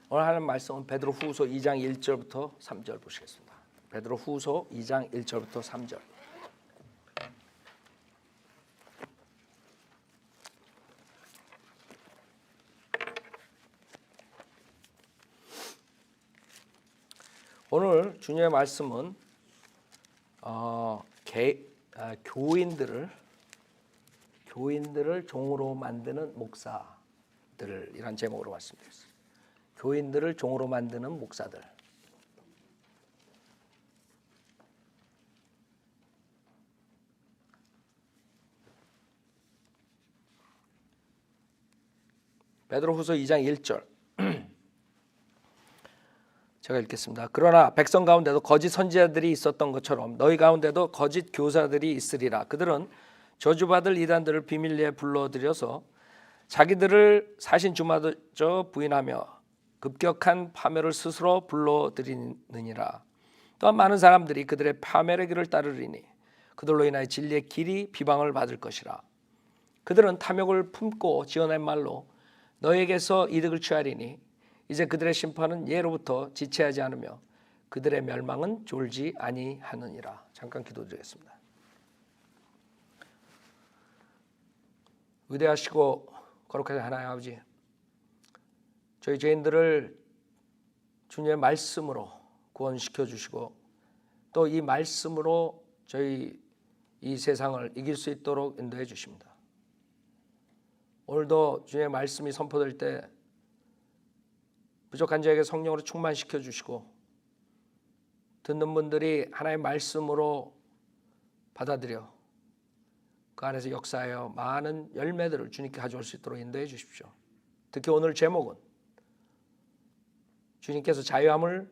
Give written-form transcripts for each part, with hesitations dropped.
오늘 하는 말씀은 베드로후서 2장 1절부터 3절 보시겠습니다. 베드로후서 2장 1절부터 3절. 오늘 주님의 말씀은 교인들을 종으로 만드는 목사들이란 제목으로 말씀드렸습니다. 교인들을 종으로 만드는 목사들. 베드로후서 2장 1절. 제가 읽겠습니다. 그러나 백성 가운데도 거짓 선지자들이 있었던 것처럼 너희 가운데도 거짓 교사들이 있으리라. 그들은 저주받을 이단들을 비밀리에 불러들여서 자기들을 사신 주마저 부인하며 급격한 파멸을 스스로 불러들이느니라. 또한 많은 사람들이 그들의 파멸의 길을 따르리니 그들로 인하여 진리의 길이 비방을 받을 것이라. 그들은 탐욕을 품고 지어낸 말로 너희에게서 이득을 취하리니 이제 그들의 심판은 예로부터 지체하지 않으며 그들의 멸망은 졸지 아니하느니라. 잠깐 기도드리겠습니다. 위대하시고 거룩하신 하나님 아버지, 저희 죄인들을 주님의 말씀으로 구원시켜 주시고 또 이 말씀으로 저희 이 세상을 이길 수 있도록 인도해 주십니다. 오늘도 주님의 말씀이 선포될 때 부족한 자에게 성령으로 충만시켜 주시고 듣는 분들이 하나님의 말씀으로 받아들여 그 안에서 역사하여 많은 열매들을 주님께 가져올 수 있도록 인도해 주십시오. 특히 오늘 제목은 주님께서 자유함을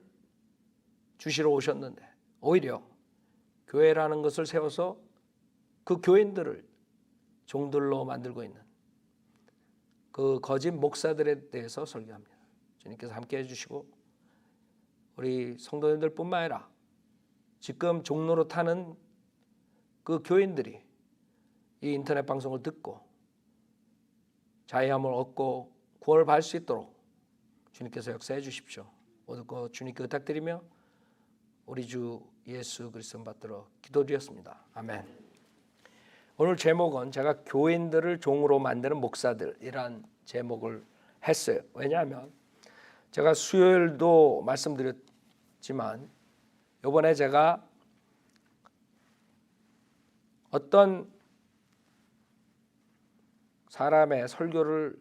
주시러 오셨는데 오히려 교회라는 것을 세워서 그 교인들을 종들로 만들고 있는 그 거짓 목사들에 대해서 설교합니다. 주님께서 함께 해주시고 우리 성도님들 뿐만 아니라 지금 종로로 타는 그 교인들이 이 인터넷 방송을 듣고 자유함을 얻고 구원을 받을 수 있도록 주님께서 역사해 주십시오. 모든 것 주님께 부탁드리며 우리 주 예수 그리스도 받들어 기도드렸습니다. 아멘. 오늘 제목은 제가 교인들을 종으로 만드는 목사들이란 제목을 했어요. 왜냐하면 제가 수요일도 말씀드렸지만 이번에 제가 어떤 사람의 설교를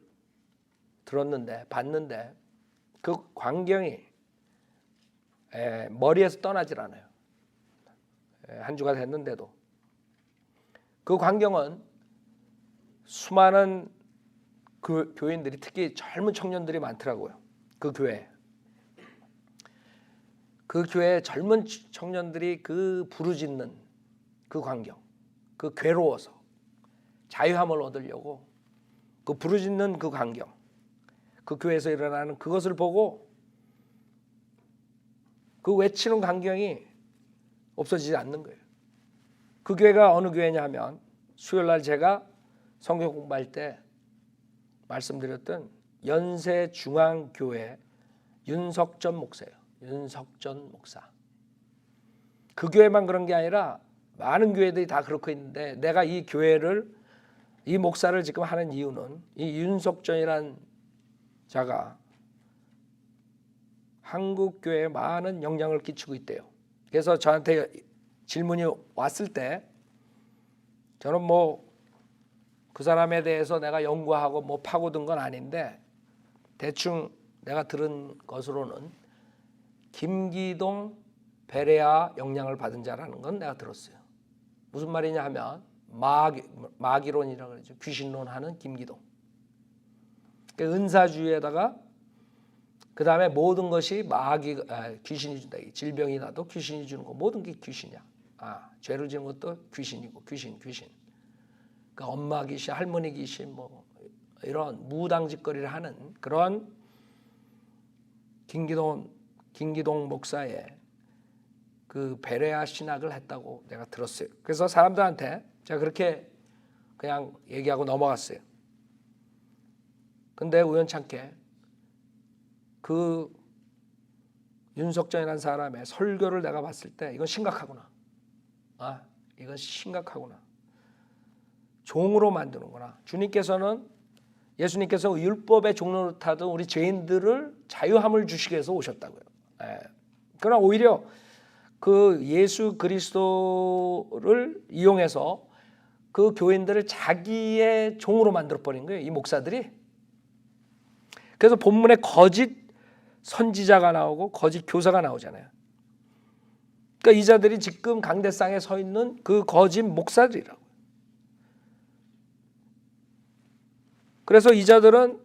봤는데 그 광경이 머리에서 떠나질 않아요. 한 주가 됐는데도 그 광경은 수많은 교인들이 특히 젊은 청년들이 많더라고요. 그 교회에 젊은 청년들이 그 부르짖는 그 광경, 그 괴로워서 자유함을 얻으려고 그 부르짖는 그 광경, 그 교회에서 일어나는 그것을 보고 그 외치는 광경이 없어지지 않는 거예요. 그 교회가 어느 교회냐 하면 수요일날 제가 성경 공부할 때 말씀드렸던 연세중앙교회 윤석전 목사예요. 윤석전 목사. 그 교회만 그런 게 아니라 많은 교회들이 다 그렇고 있는데 내가 이 목사를 지금 하는 이유는 이 윤석전이란 자가 한국 교회에 많은 영향을 끼치고 있대요. 그래서 저한테 질문이 왔을 때 저는 그 사람에 대해서 내가 연구하고 파고든 건 아닌데 대충 내가 들은 것으로는 김기동 베레아 영향을 받은 자라는 건 내가 들었어요. 무슨 말이냐 하면 마귀론이라고 그러죠. 귀신론하는 김기동. 그러니까 은사주의에다가 그 다음에 모든 것이 귀신이 준다. 질병이 나도 귀신이 주는 거 모든 게 귀신이야. 죄를 지는 것도 귀신이고 귀신. 그러니까 엄마 귀신, 할머니 귀신 이런 무당짓거리를 하는 그런 김기동 목사의 그 베레아 신학을 했다고 내가 들었어요. 그래서 사람들한테 제가 그렇게 그냥 얘기하고 넘어갔어요. 근데 우연찮게 그 윤석정이라는 사람의 설교를 내가 봤을 때 이건 심각하구나. 이건 심각하구나. 종으로 만드는구나. 예수님께서 율법의 종로를 타던 우리 죄인들을 자유함을 주시기 위해서 오셨다고요. 그러나 오히려 그 예수 그리스도를 이용해서 그 교인들을 자기의 종으로 만들어버린 거예요. 이 목사들이. 그래서 본문에 거짓 선지자가 나오고 거짓 교사가 나오잖아요. 그러니까 이 자들이 지금 강대상에 서 있는 그 거짓 목사들이라고. 그래서 이 자들은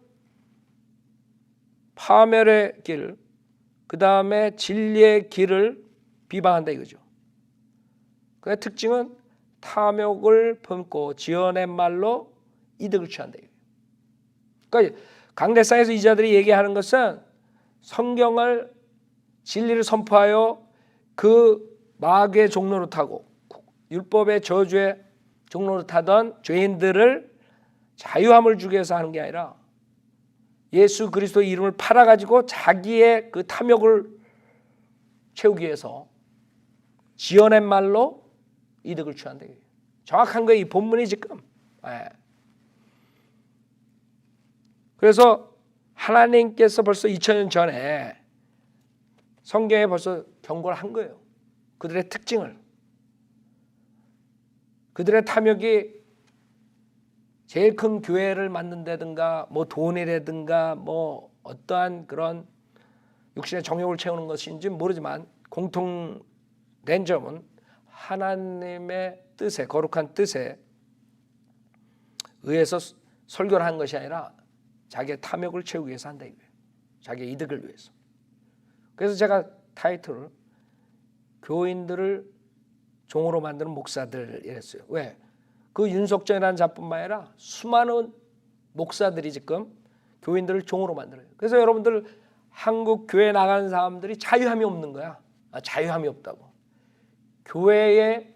파멸의 길, 그 다음에 진리의 길을 비방한다 이거죠. 그 특징은 탐욕을 품고 지어낸 말로 이득을 취한다. 그러니까 강대상에서 이 자들이 얘기하는 것은 성경을 진리를 선포하여 그 마귀의 종로로 타고 율법의 저주의 종로로 타던 죄인들을 자유함을 주기 위해서 하는 게 아니라 예수 그리스도의 이름을 팔아가지고 자기의 그 탐욕을 채우기 위해서 지어낸 말로 이득을 취한다. 정확한 거예요. 이 본문이 지금. 그래서 하나님께서 벌써 2000년 전에 성경에 벌써 경고를 한 거예요. 그들의 특징을. 그들의 탐욕이 제일 큰 교회를 만든다든가 뭐 돈이라든가 뭐 어떠한 그런 육신의 정욕을 채우는 것인지 모르지만 공통된 점은 하나님의 뜻에, 거룩한 뜻에 의해서 설교를 한 것이 아니라 자기의 탐욕을 채우기 위해서 한다 이거예요. 자기의 이득을 위해서. 그래서 제가 타이틀을 교인들을 종으로 만드는 목사들 이랬어요. 왜? 그 윤석정이라는 자뿐만 아니라 수많은 목사들이 지금 교인들을 종으로 만들어요. 그래서 여러분들 한국 교회 나가는 사람들이 자유함이 없는 거야. 자유함이 없다고. 교회에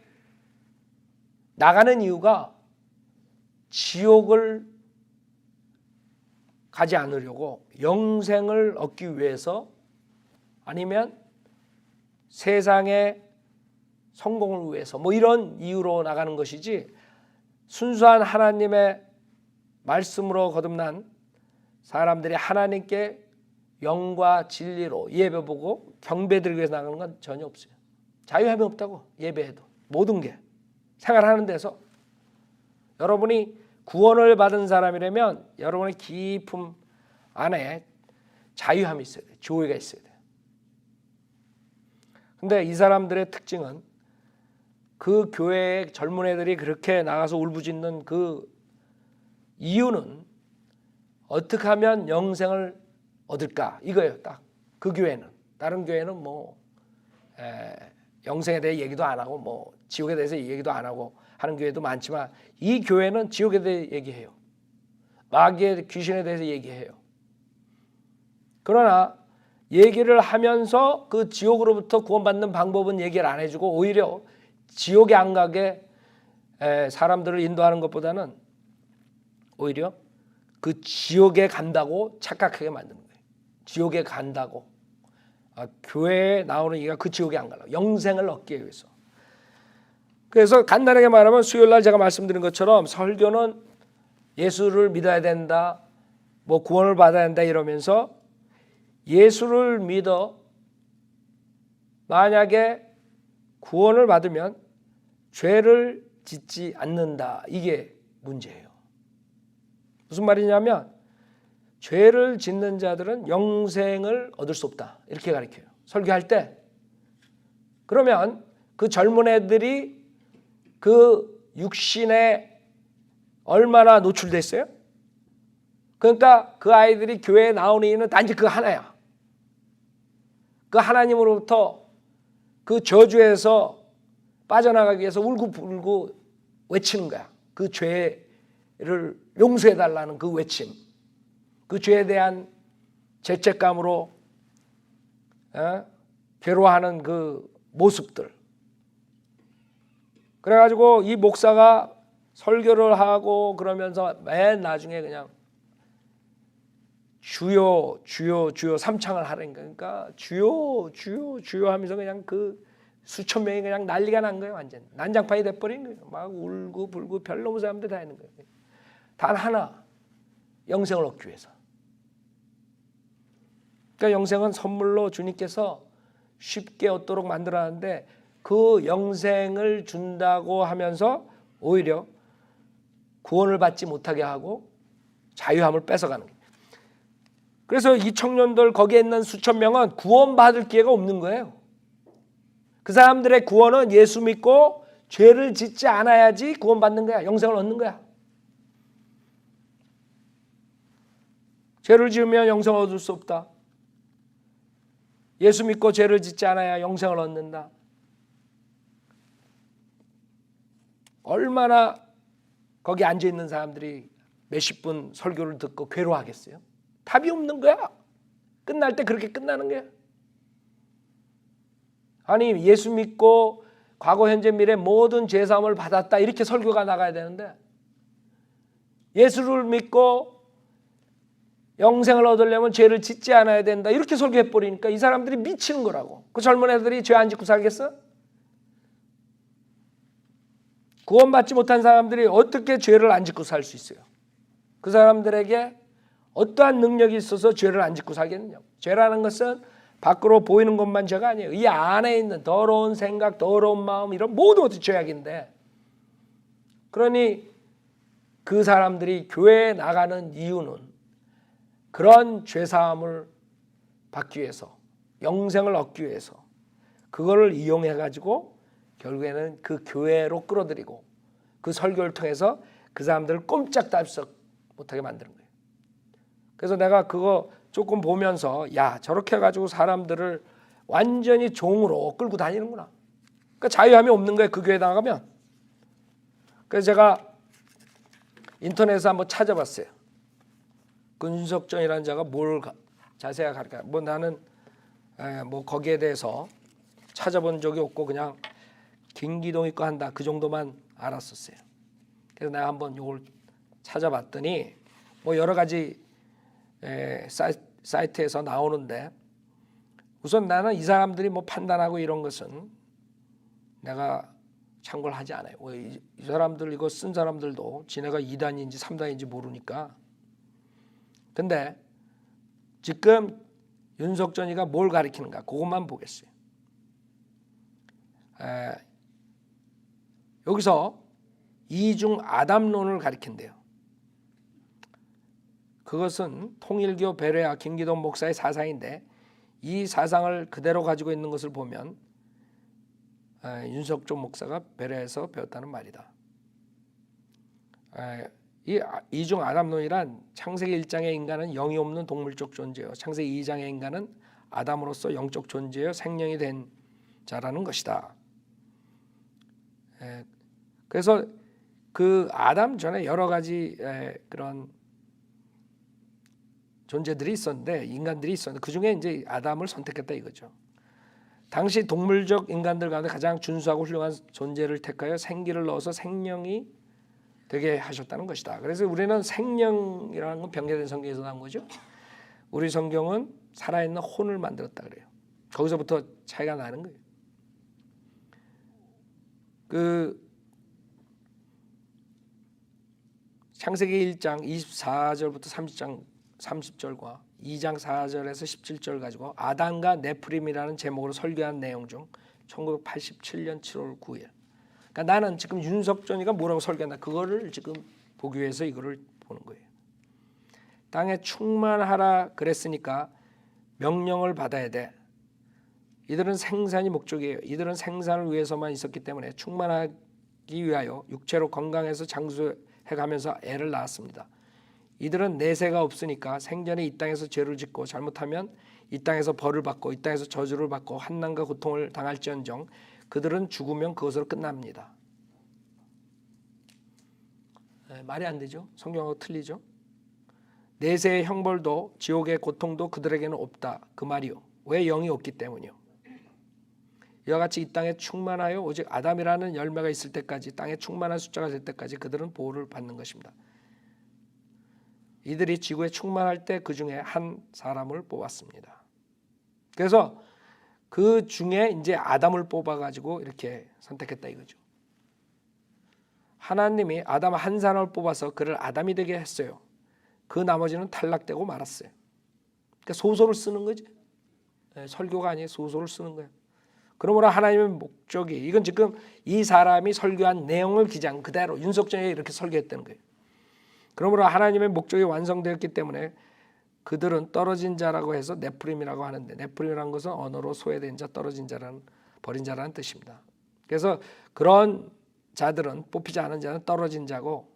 나가는 이유가 지옥을 가지 않으려고 영생을 얻기 위해서 아니면 세상의 성공을 위해서 뭐 이런 이유로 나가는 것이지 순수한 하나님의 말씀으로 거듭난 사람들이 하나님께 영과 진리로 예배보고 경배드리기 위해서 나가는 건 전혀 없어요. 자유함이 없다고. 예배해도 모든 게 생활하는 데서 여러분이 구원을 받은 사람이라면 여러분의 깊음 안에 자유함이 있어야 돼요. 조회가 있어야 돼요. 근데 이 사람들의 특징은 그 교회의 젊은 애들이 그렇게 나가서 울부짖는 그 이유는 어떻게 하면 영생을 얻을까 이거예요. 딱 그 교회는. 다른 교회는 뭐 영생에 대해 얘기도 안 하고 뭐 지옥에 대해서 얘기도 안 하고 하는 교회도 많지만 이 교회는 지옥에 대해 얘기해요. 마귀의 귀신에 대해서 얘기해요. 그러나 얘기를 하면서 그 지옥으로부터 구원받는 방법은 얘기를 안 해주고 오히려 지옥에 안 가게 사람들을 인도하는 것보다는 오히려 그 지옥에 간다고 착각하게 만드는 거예요. 지옥에 간다고. 교회에 나오는 이가 그 지옥에 안 가려고. 영생을 얻기 위해서. 그래서 간단하게 말하면 수요일날 제가 말씀드린 것처럼 설교는 예수를 믿어야 된다. 뭐 구원을 받아야 된다 이러면서 예수를 믿어 만약에 구원을 받으면 죄를 짓지 않는다. 이게 문제예요. 무슨 말이냐면 죄를 짓는 자들은 영생을 얻을 수 없다. 이렇게 가르쳐요. 설교할 때. 그러면 그 젊은 애들이 그 육신에 얼마나 노출됐어요? 그러니까 그 아이들이 교회에 나오는 이유는 단지 그 하나야. 그 하나님으로부터 그 저주에서 빠져나가기 위해서 울고불고 외치는 거야. 그 죄를 용서해달라는 그 외침. 그 죄에 대한 죄책감으로 괴로워하는 그 모습들. 그래가지고 이 목사가 설교를 하고 그러면서 맨 나중에 그냥 주여 주여 주여 삼창을 하라니까. 그러니까 주여 주여 주여 하면서 그냥 그 수천 명이 그냥 난리가 난 거예요. 완전 난장판이 돼버린 거예요. 막 울고 불고 별놈의 사람들 다 있는 거예요. 단 하나, 영생을 얻기 위해서. 그러니까 영생은 선물로 주님께서 쉽게 얻도록 만들어놨는데 그 영생을 준다고 하면서 오히려 구원을 받지 못하게 하고 자유함을 뺏어가는 거예요. 그래서 이 청년들 거기에 있는 수천 명은 구원받을 기회가 없는 거예요. 그 사람들의 구원은 예수 믿고 죄를 짓지 않아야지 구원받는 거야. 영생을 얻는 거야. 죄를 지으면 영생을 얻을 수 없다. 예수 믿고 죄를 짓지 않아야 영생을 얻는다. 얼마나 거기 앉아있는 사람들이 몇십 분 설교를 듣고 괴로워하겠어요? 답이 없는 거야. 끝날 때 그렇게 끝나는 거야. 아니 예수 믿고 과거 현재 미래 모든 죄사함을 받았다 이렇게 설교가 나가야 되는데 예수를 믿고 영생을 얻으려면 죄를 짓지 않아야 된다 이렇게 설교해버리니까 이 사람들이 미치는 거라고. 그 젊은 애들이 죄 안 짓고 살겠어? 구원받지 못한 사람들이 어떻게 죄를 안 짓고 살 수 있어요? 그 사람들에게 어떠한 능력이 있어서 죄를 안 짓고 살겠느냐고. 죄라는 것은 밖으로 보이는 것만 죄가 아니에요. 이 안에 있는 더러운 생각, 더러운 마음 이런 모든 것이 죄악인데 그러니 그 사람들이 교회에 나가는 이유는 그런 죄사함을 받기 위해서 영생을 얻기 위해서 그거를 이용해 가지고 결국에는 그 교회로 끌어들이고 그 설교를 통해서 그 사람들을 꼼짝달싹 못하게 만드는 거예요. 그래서 내가 그거 조금 보면서 야 저렇게 해가지고 사람들을 완전히 종으로 끌고 다니는구나. 그러니까 자유함이 없는 거예요. 그 교회에 나가면. 그래서 제가 인터넷에서 한번 찾아봤어요. 그 윤석전이라는 자가 뭘 자세히 가르쳐. 뭐 나는 뭐 거기에 대해서 찾아본 적이 없고 그냥 김기동이 거 한다 그 정도만 알았었어요. 그래서 내가 한번 이걸 찾아봤더니 뭐 여러 가지 사이트에서 나오는데 우선 나는 이 사람들이 뭐 판단하고 이런 것은 내가 참고를 하지 않아요. 이 사람들 이거 쓴 사람들도 지네가 2단인지 3단인지 모르니까. 근데 지금 윤석전이가 뭘 가리키는가 그것만 보겠어요. 여기서 이중 아담론을 가리킨대요. 그것은 통일교 베레아 김기동 목사의 사상인데 이 사상을 그대로 가지고 있는 것을 보면 윤석종 목사가 베레아에서 배웠다는 말이다. 이 이중 아담론이란 창세기 1장의 인간은 영이 없는 동물적 존재요. 창세기 2장의 인간은 아담으로서 영적 존재요 생명이 된 자라는 것이다. 그래서 그 아담 전에 여러 가지 그런 존재들이 있었는데 인간들이 있었는데 그 중에 이제 아담을 선택했다 이거죠. 당시 동물적 인간들 가운데 가장 준수하고 훌륭한 존재를 택하여 생기를 넣어서 생명이 되게 하셨다는 것이다. 그래서 우리는 생명이라는 건 변개된 성경에서 나온 거죠. 우리 성경은 살아있는 혼을 만들었다 그래요. 거기서부터 차이가 나는 거예요. 그 창세기 1장 24절부터 30절과 2장 4절에서 17절 가지고 아담과 네프림이라는 제목으로 설교한 내용 중 1987년 7월 9일. 그러니까 나는 지금 윤석전이가 뭐라고 설교한다. 그거를 지금 보기 위해서 이거를 보는 거예요. 땅에 충만하라 그랬으니까 명령을 받아야 돼. 이들은 생산이 목적이에요. 이들은 생산을 위해서만 있었기 때문에 충만하기 위하여 육체로 건강해서 장수해가면서 애를 낳았습니다. 이들은 내세가 없으니까 생전에 이 땅에서 죄를 짓고 잘못하면 이 땅에서 벌을 받고 이 땅에서 저주를 받고 환난과 고통을 당할지언정 그들은 죽으면 그것으로 끝납니다. 말이 안 되죠. 성경하고 틀리죠. 내세의 형벌도 지옥의 고통도 그들에게는 없다. 그 말이요. 왜 영이 없기 때문이요. 이와 같이 이 땅에 충만하여 오직 아담이라는 열매가 있을 때까지 땅에 충만한 숫자가 될 때까지 그들은 보호를 받는 것입니다. 이들이 지구에 충만할 때 그 중에 한 사람을 뽑았습니다. 그래서 그 중에 이제 아담을 뽑아가지고 이렇게 선택했다 이거죠. 하나님이 아담 한 사람을 뽑아서 그를 아담이 되게 했어요. 그 나머지는 탈락되고 말았어요. 그러니까 소설을 쓰는 거지. 설교가 아니에요. 소설을 쓰는 거예요. 그러므로 하나님의 목적이, 이건 지금 이 사람이 설교한 내용을 기장 그대로 윤석전이 이렇게 설교했다는 거예요. 그러므로 하나님의 목적이 완성되었기 때문에 그들은 떨어진 자라고 해서 네프림이라고 하는데, 네프림이라는 것은 언어로 소외된 자, 떨어진 자라는, 버린 자라는 뜻입니다. 그래서 그런 자들은, 뽑히지 않은 자는 떨어진 자고,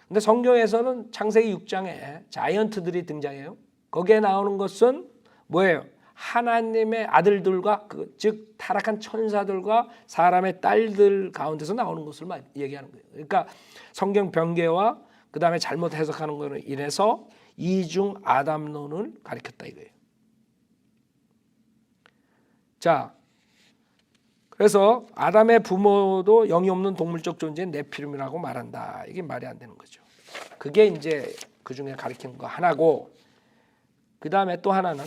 근데 성경에서는 창세기 6장에 자이언트들이 등장해요. 거기에 나오는 것은 뭐예요? 하나님의 아들들과 즉 타락한 천사들과 사람의 딸들 가운데서 나오는 것을 얘기하는 거예요. 그러니까 성경 변개와 그 다음에 잘못 해석하는 것으로 인해서 이중 아담론을 가리켰다 이거예요. 자, 그래서 아담의 부모도 영이 없는 동물적 존재인 네피림이라고 말한다. 이게 말이 안 되는 거죠. 그게 이제 그 중에 가리킨 거 하나고, 그 다음에 또 하나는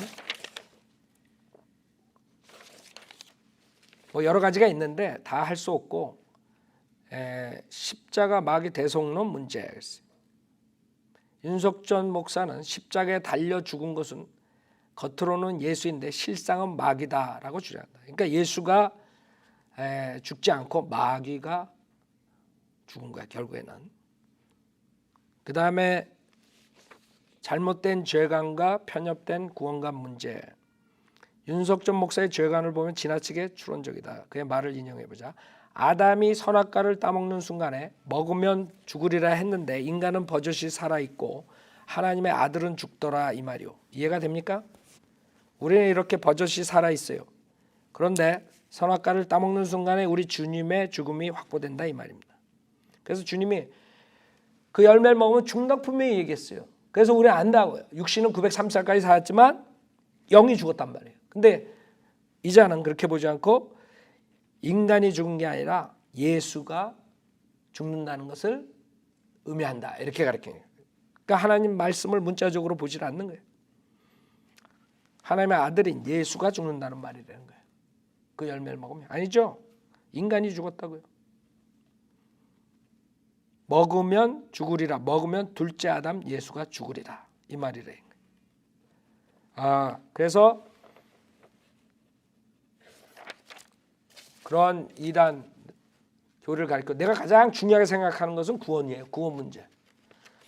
뭐 여러 가지가 있는데 다 할 수 없고, 십자가 마귀 대속론 문제. 윤석전 목사는 십자가에 달려 죽은 것은 겉으로는 예수인데 실상은 마귀다라고 주장한다. 그러니까 예수가 죽지 않고 마귀가 죽은 거야 결국에는. 그 다음에 잘못된 죄관과 편협된 구원관 문제. 윤석전 목사의 죄관을 보면 지나치게 추론적이다. 그의 말을 인용해보자. 아담이 선악과를 따먹는 순간에 먹으면 죽으리라 했는데 인간은 버젓이 살아있고 하나님의 아들은 죽더라 이 말이요. 이해가 됩니까? 우리는 이렇게 버젓이 살아있어요. 그런데 선악과를 따먹는 순간에 우리 주님의 죽음이 확보된다 이 말입니다. 그래서 주님이 그 열매를 먹으면 죽는다고 분명히 얘기했어요. 그래서 우리는 안다고요. 육신은 930살까지 살았지만 영이 죽었단 말이에요. 근데 이자는 그렇게 보지 않고 인간이 죽은 게 아니라 예수가 죽는다는 것을 의미한다. 이렇게 가르쳐요. 그러니까 하나님 말씀을 문자적으로 보질 않는 거예요. 하나님의 아들인 예수가 죽는다는 말이라는 거예요. 그 열매를 먹으면. 아니죠. 인간이 죽었다고요. 먹으면 죽으리라. 먹으면 둘째 아담 예수가 죽으리라. 이 말이래요. 그래서 그런 이단 교리를 가르쳐. 내가 가장 중요하게 생각하는 것은 구원이에요. 구원 문제.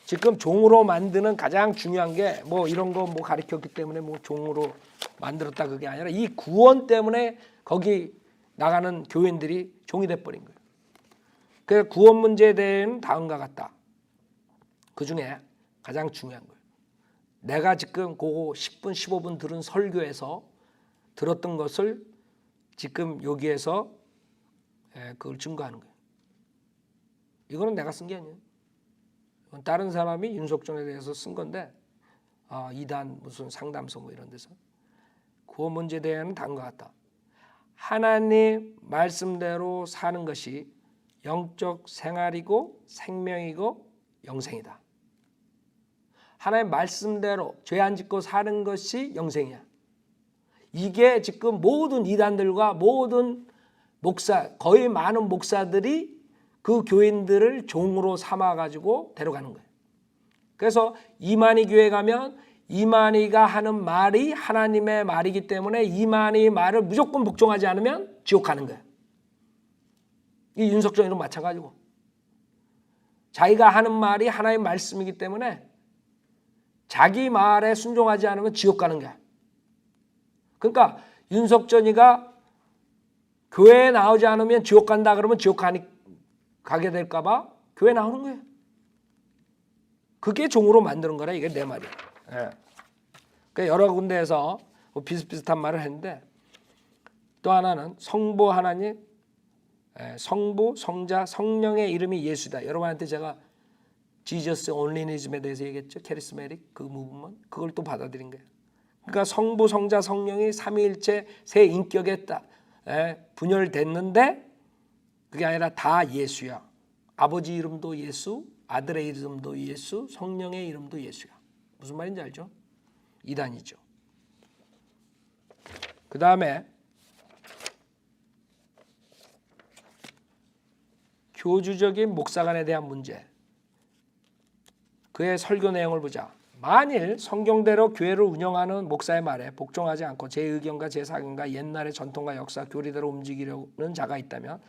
지금 종으로 만드는 가장 중요한 게 뭐 이런 거 뭐 가르쳤기 때문에 뭐 종으로 만들었다 그게 아니라 이 구원 때문에 거기 나가는 교인들이 종이 돼버린 거예요. 그 구원 문제에 대해서는 다음과 같다. 그 중에 가장 중요한 거예요. 내가 지금 그거 10분 15분 들은 설교에서 들었던 것을 지금 여기에서 그걸 증거하는 거예요. 이거는 내가 쓴 게 아니에요. 이건 다른 사람이 윤석전에 대해서 쓴 건데 이단 무슨 상담소 뭐 이런 데서 구원 문제에 대한 다음과 같다. 하나님 말씀대로 사는 것이 영적 생활이고 생명이고 영생이다. 하나님 말씀대로 죄 안 짓고 사는 것이 영생이야. 이게 지금 모든 이단들과 모든 목사, 거의 많은 목사들이 그 교인들을 종으로 삼아가지고 데려가는 거예요. 그래서 이만희 교회 가면 이만희가 하는 말이 하나님의 말이기 때문에 이만희 말을 무조건 복종하지 않으면 지옥 가는 거예요. 이 윤석전이랑 마찬가지고 자기가 하는 말이 하나님의 말씀이기 때문에 자기 말에 순종하지 않으면 지옥 가는 거야. 그러니까 윤석전이가 교회에 나오지 않으면 지옥 간다 그러면 지옥 가게 될까 봐 교회 나오는 거예요. 그게 종으로 만드는 거라 이게 내 말이에요. 그러니까 여러 군데에서 비슷비슷한 말을 했는데 또 하나는 성부 하나님, 성부, 성자, 성령의 이름이 예수다. 여러분한테 제가 지저스 온리니즘에 대해서 얘기했죠. 캐리스메릭 그 무브먼트 그걸 또 받아들인 거예요. 그러니까 성부, 성자, 성령이 삼위일체 세 인격에 분열됐는데 그게 아니라 다 예수야. 아버지 이름도 예수, 아들의 이름도 예수, 성령의 이름도 예수야. 무슨 말인지 알죠? 이단이죠. 그 다음에 교주적인 목사관에 대한 문제. 그의 설교 내용을 보자. 만일 성경대로 교회를 운영하는 목사의 말에 복종하지 않고 제 의견과 제 사견과 옛날의 전통과 역사 교리대로 움직이려는 자가 있다면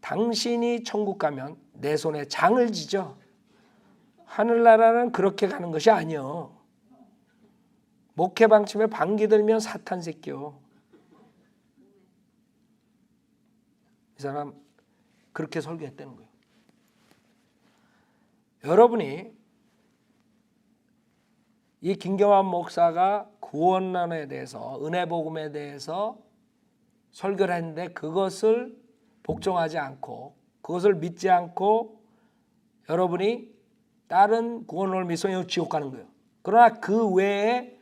당신이 천국 가면 내 손에 장을 지죠. 하늘나라는 그렇게 가는 것이 아니요. 목회 방침에 방귀 들면 사탄 새끼요. 이 사람 그렇게 설교했다는 거예요. 여러분이 이 김경환 목사가 구원론에 대해서 은혜복음에 대해서 설교를 했는데 그것을 복종하지 않고 그것을 믿지 않고 여러분이 다른 구원론을 믿으면 지옥 가는 거예요. 그러나 그 외에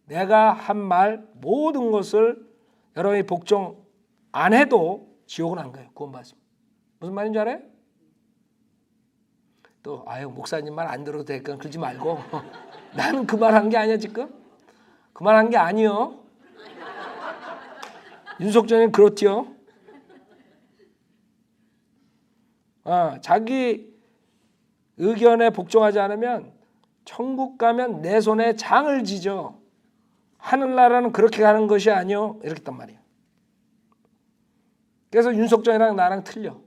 내가 한 말 모든 것을 여러분이 복종 안 해도 지옥은 안 가요. 구원받습니다. 무슨 말인지 알아요? 또 아유 목사님 말 안 들어도 되니까 그러지 말고 나는 그 말 한 게 아니야 지금. 그 말 한 게 아니요. 윤석전은 그렇지요. 자기 의견에 복종하지 않으면 천국 가면 내 손에 장을 지죠. 하늘나라는 그렇게 가는 것이 아니요. 이렇게 했단 말이에요. 그래서 윤석전이랑 나랑 틀려.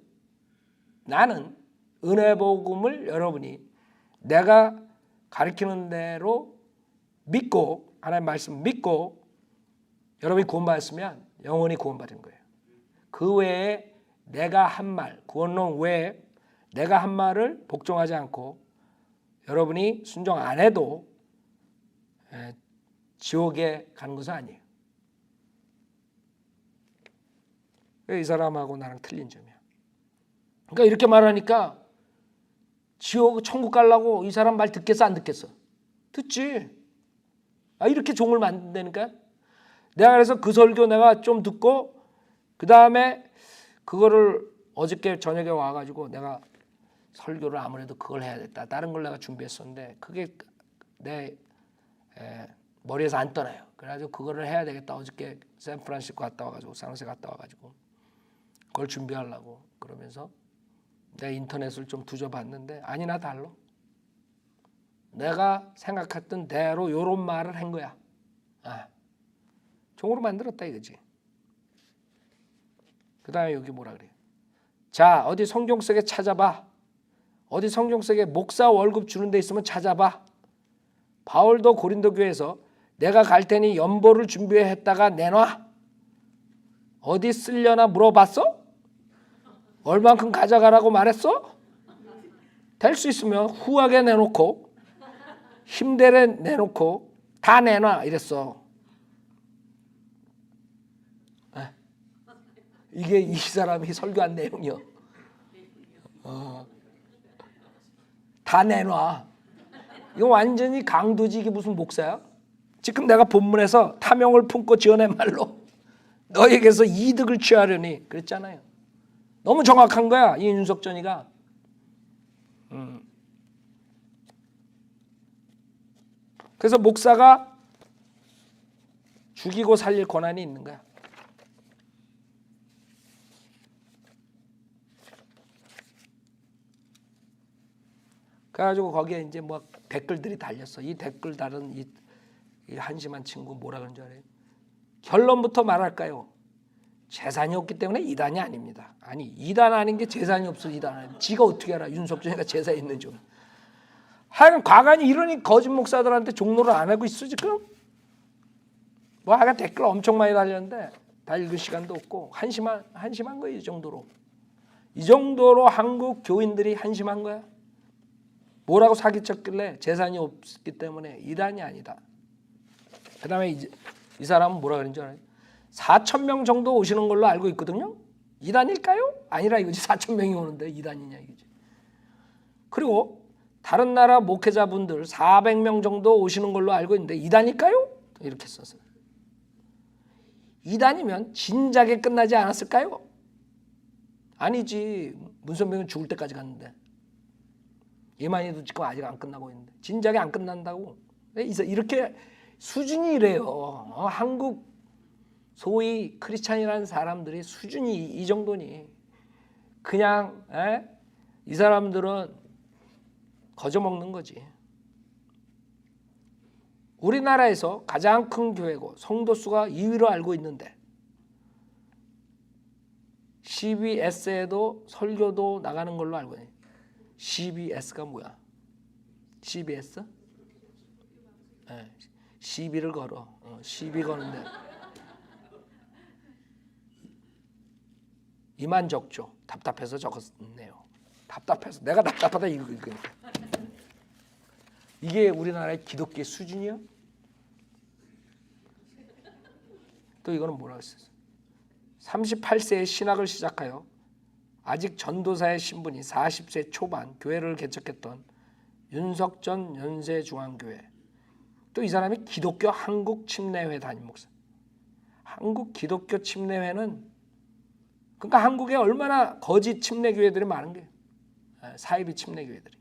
나는 은혜복음을 여러분이 내가 가르치는 대로 믿고 하나님의 말씀 믿고 여러분이 구원받았으면 영원히 구원받은 거예요. 그 외에 내가 한 말, 구원론 외에 내가 한 말을 복종하지 않고 여러분이 순종 안 해도 지옥에 가는 것은 아니에요. 이 사람하고 나랑 틀린 점이야. 그러니까 이렇게 말하니까 지옥 천국 가려고 이 사람 말 듣겠어 안 듣겠어? 듣지. 이렇게 종을 만든다니까. 내가 그래서 그 설교 내가 좀 듣고 그 다음에 그거를 어저께 저녁에 와가지고 내가 설교를 아무래도 그걸 해야겠다. 다른 걸 내가 준비했었는데 그게 내 머리에서 안 떠나요. 그래가지고 그거를 해야 되겠다. 어저께 샌프란시스코 갔다 와가지고 상세 갔다 와가지고 그걸 준비하려고 그러면서 내 인터넷을 좀 뒤져봤는데 아니나 달라. 내가 생각했던 대로 요런 말을 한 거야. 종으로 만들었다 이거지. 그 다음에 여기 뭐라 그래요? 자 어디 성경 속에 찾아봐. 어디 성경 속에 목사 월급 주는 데 있으면 찾아봐. 바울도 고린도 교회에서 내가 갈 테니 연보를 준비했다가 내놔. 어디 쓰려나 물어봤어? 얼만큼 가져가라고 말했어? 될 수 있으면 후하게 내놓고 힘대래 내놓고 다 내놔 이랬어. 이게 이 사람이 설교한 내용이요. 다 내놔. 이거 완전히 강도지. 이게 무슨 목사야? 지금 내가 본문에서 탐욕을 품고 지어낸 말로 너에게서 이득을 취하려니 그랬잖아요. 너무 정확한 거야 이 윤석전이가. 그래서 목사가 죽이고 살릴 권한이 있는 거야. 그래가지고 거기에 이제 뭐 댓글들이 달렸어. 이 댓글 다른 이 한심한 친구 뭐라 그런 줄 알아요? 결론부터 말할까요? 재산이 없기 때문에 이단이 아닙니다. 아니 이단 아닌 게 재산이 없어 이단 아니야. 지가 어떻게 알아? 윤석전이가 재산이 있는 줄. 하여간 과간이 이러니 거짓 목사들한테 종로를 안 하고 있어 지금. 뭐 하여간 댓글 엄청 많이 달렸는데 다 읽을 시간도 없고 한심한 거예요. 이 정도로 한국 교인들이 한심한 거야. 뭐라고 사기쳤길래 재산이 없기 때문에 이단이 아니다. 그 다음에 이 사람은 뭐라 그런지 알아요? 4,000명 정도 오시는 걸로 알고 있거든요. 이단일까요? 아니라 이거지. 4,000명이 오는데 이단이냐 이거지. 그리고 다른 나라 목회자분들 400명 정도 오시는 걸로 알고 있는데 이단일까요? 이렇게 썼어요. 이단이면 진작에 끝나지 않았을까요? 아니지. 문선명은 죽을 때까지 갔는데. 예만이도 지금 아직 안 끝나고 있는데 진작에 안 끝난다고. 이렇게 수준이 이래요. 한국 소위 크리스찬이라는 사람들이 수준이 이 정도니 그냥 이 사람들은 거저먹는 거지. 우리나라에서 가장 큰 교회고 성도 수가 2위로 알고 있는데 CBS에도 설교도 나가는 걸로 알고 있어요. CBS가 뭐야? CBS? 네, 시비를 걸어. 시비 거는데 이만적죠. 답답해서 적었네요. 답답해서 내가 답답하다 이거니까. 이게 우리나라의 기독교의 수준이야? 또 이거는 뭐라고 했어요? 38세에 신학을 시작하여 아직 전도사의 신분이 40세 초반 교회를 개척했던 윤석전 연세중앙교회. 또 이 사람이 기독교 한국 침례회 담임 목사. 한국 기독교 침례회는 그러니까 한국에 얼마나 거짓 침례교회들이 많은 게 사이비 침례교회들이.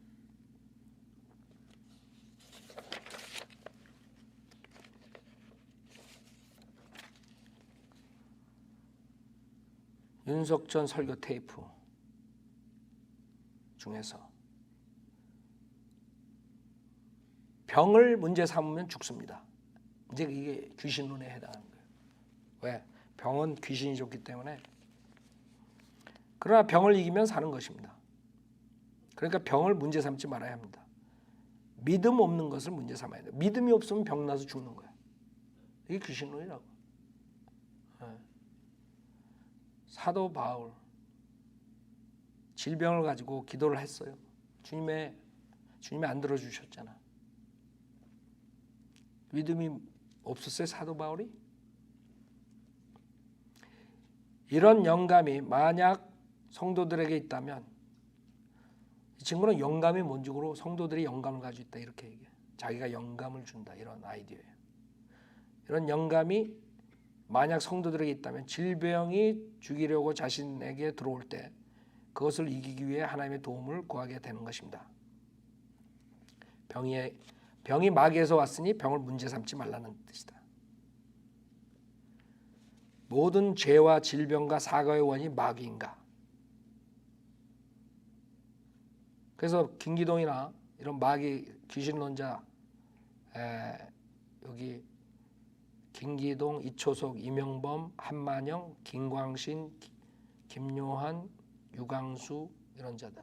윤석전 설교 테이프 중에서 병을 문제 삼으면 죽습니다. 이제 이게 귀신론에 해당하는 거예요. 왜? 병은 귀신이 줬기 때문에. 그러나 병을 이기면 사는 것입니다. 그러니까 병을 문제 삼지 말아야 합니다. 믿음 없는 것을 문제 삼아야 돼요. 믿음이 없으면 병 나서 죽는 거야. 이게 귀신론이라고. 사도 바울 질병을 가지고 기도를 했어요. 주님이 안 들어주셨잖아. 믿음이 없었어요, 사도 바울이? 이런 영감이 만약 성도들에게 있다면 이 친구는 영감이 뭔지로 성도들이 영감을 가지고 있다 이렇게 얘기해. 자기가 영감을 준다 이런 아이디어예요. 이런 영감이 만약 성도들에게 있다면 질병이 죽이려고 자신에게 들어올 때 그것을 이기기 위해 하나님의 도움을 구하게 되는 것입니다. 병이 마귀에서 왔으니 병을 문제 삼지 말라는 뜻이다. 모든 죄와 질병과 사고의 원인이 마귀인가? 그래서 김기동이나 이런 마귀 귀신론자 여기 김기동, 이초석, 이명범, 한만영, 김광신, 김요한, 유광수 이런 자들.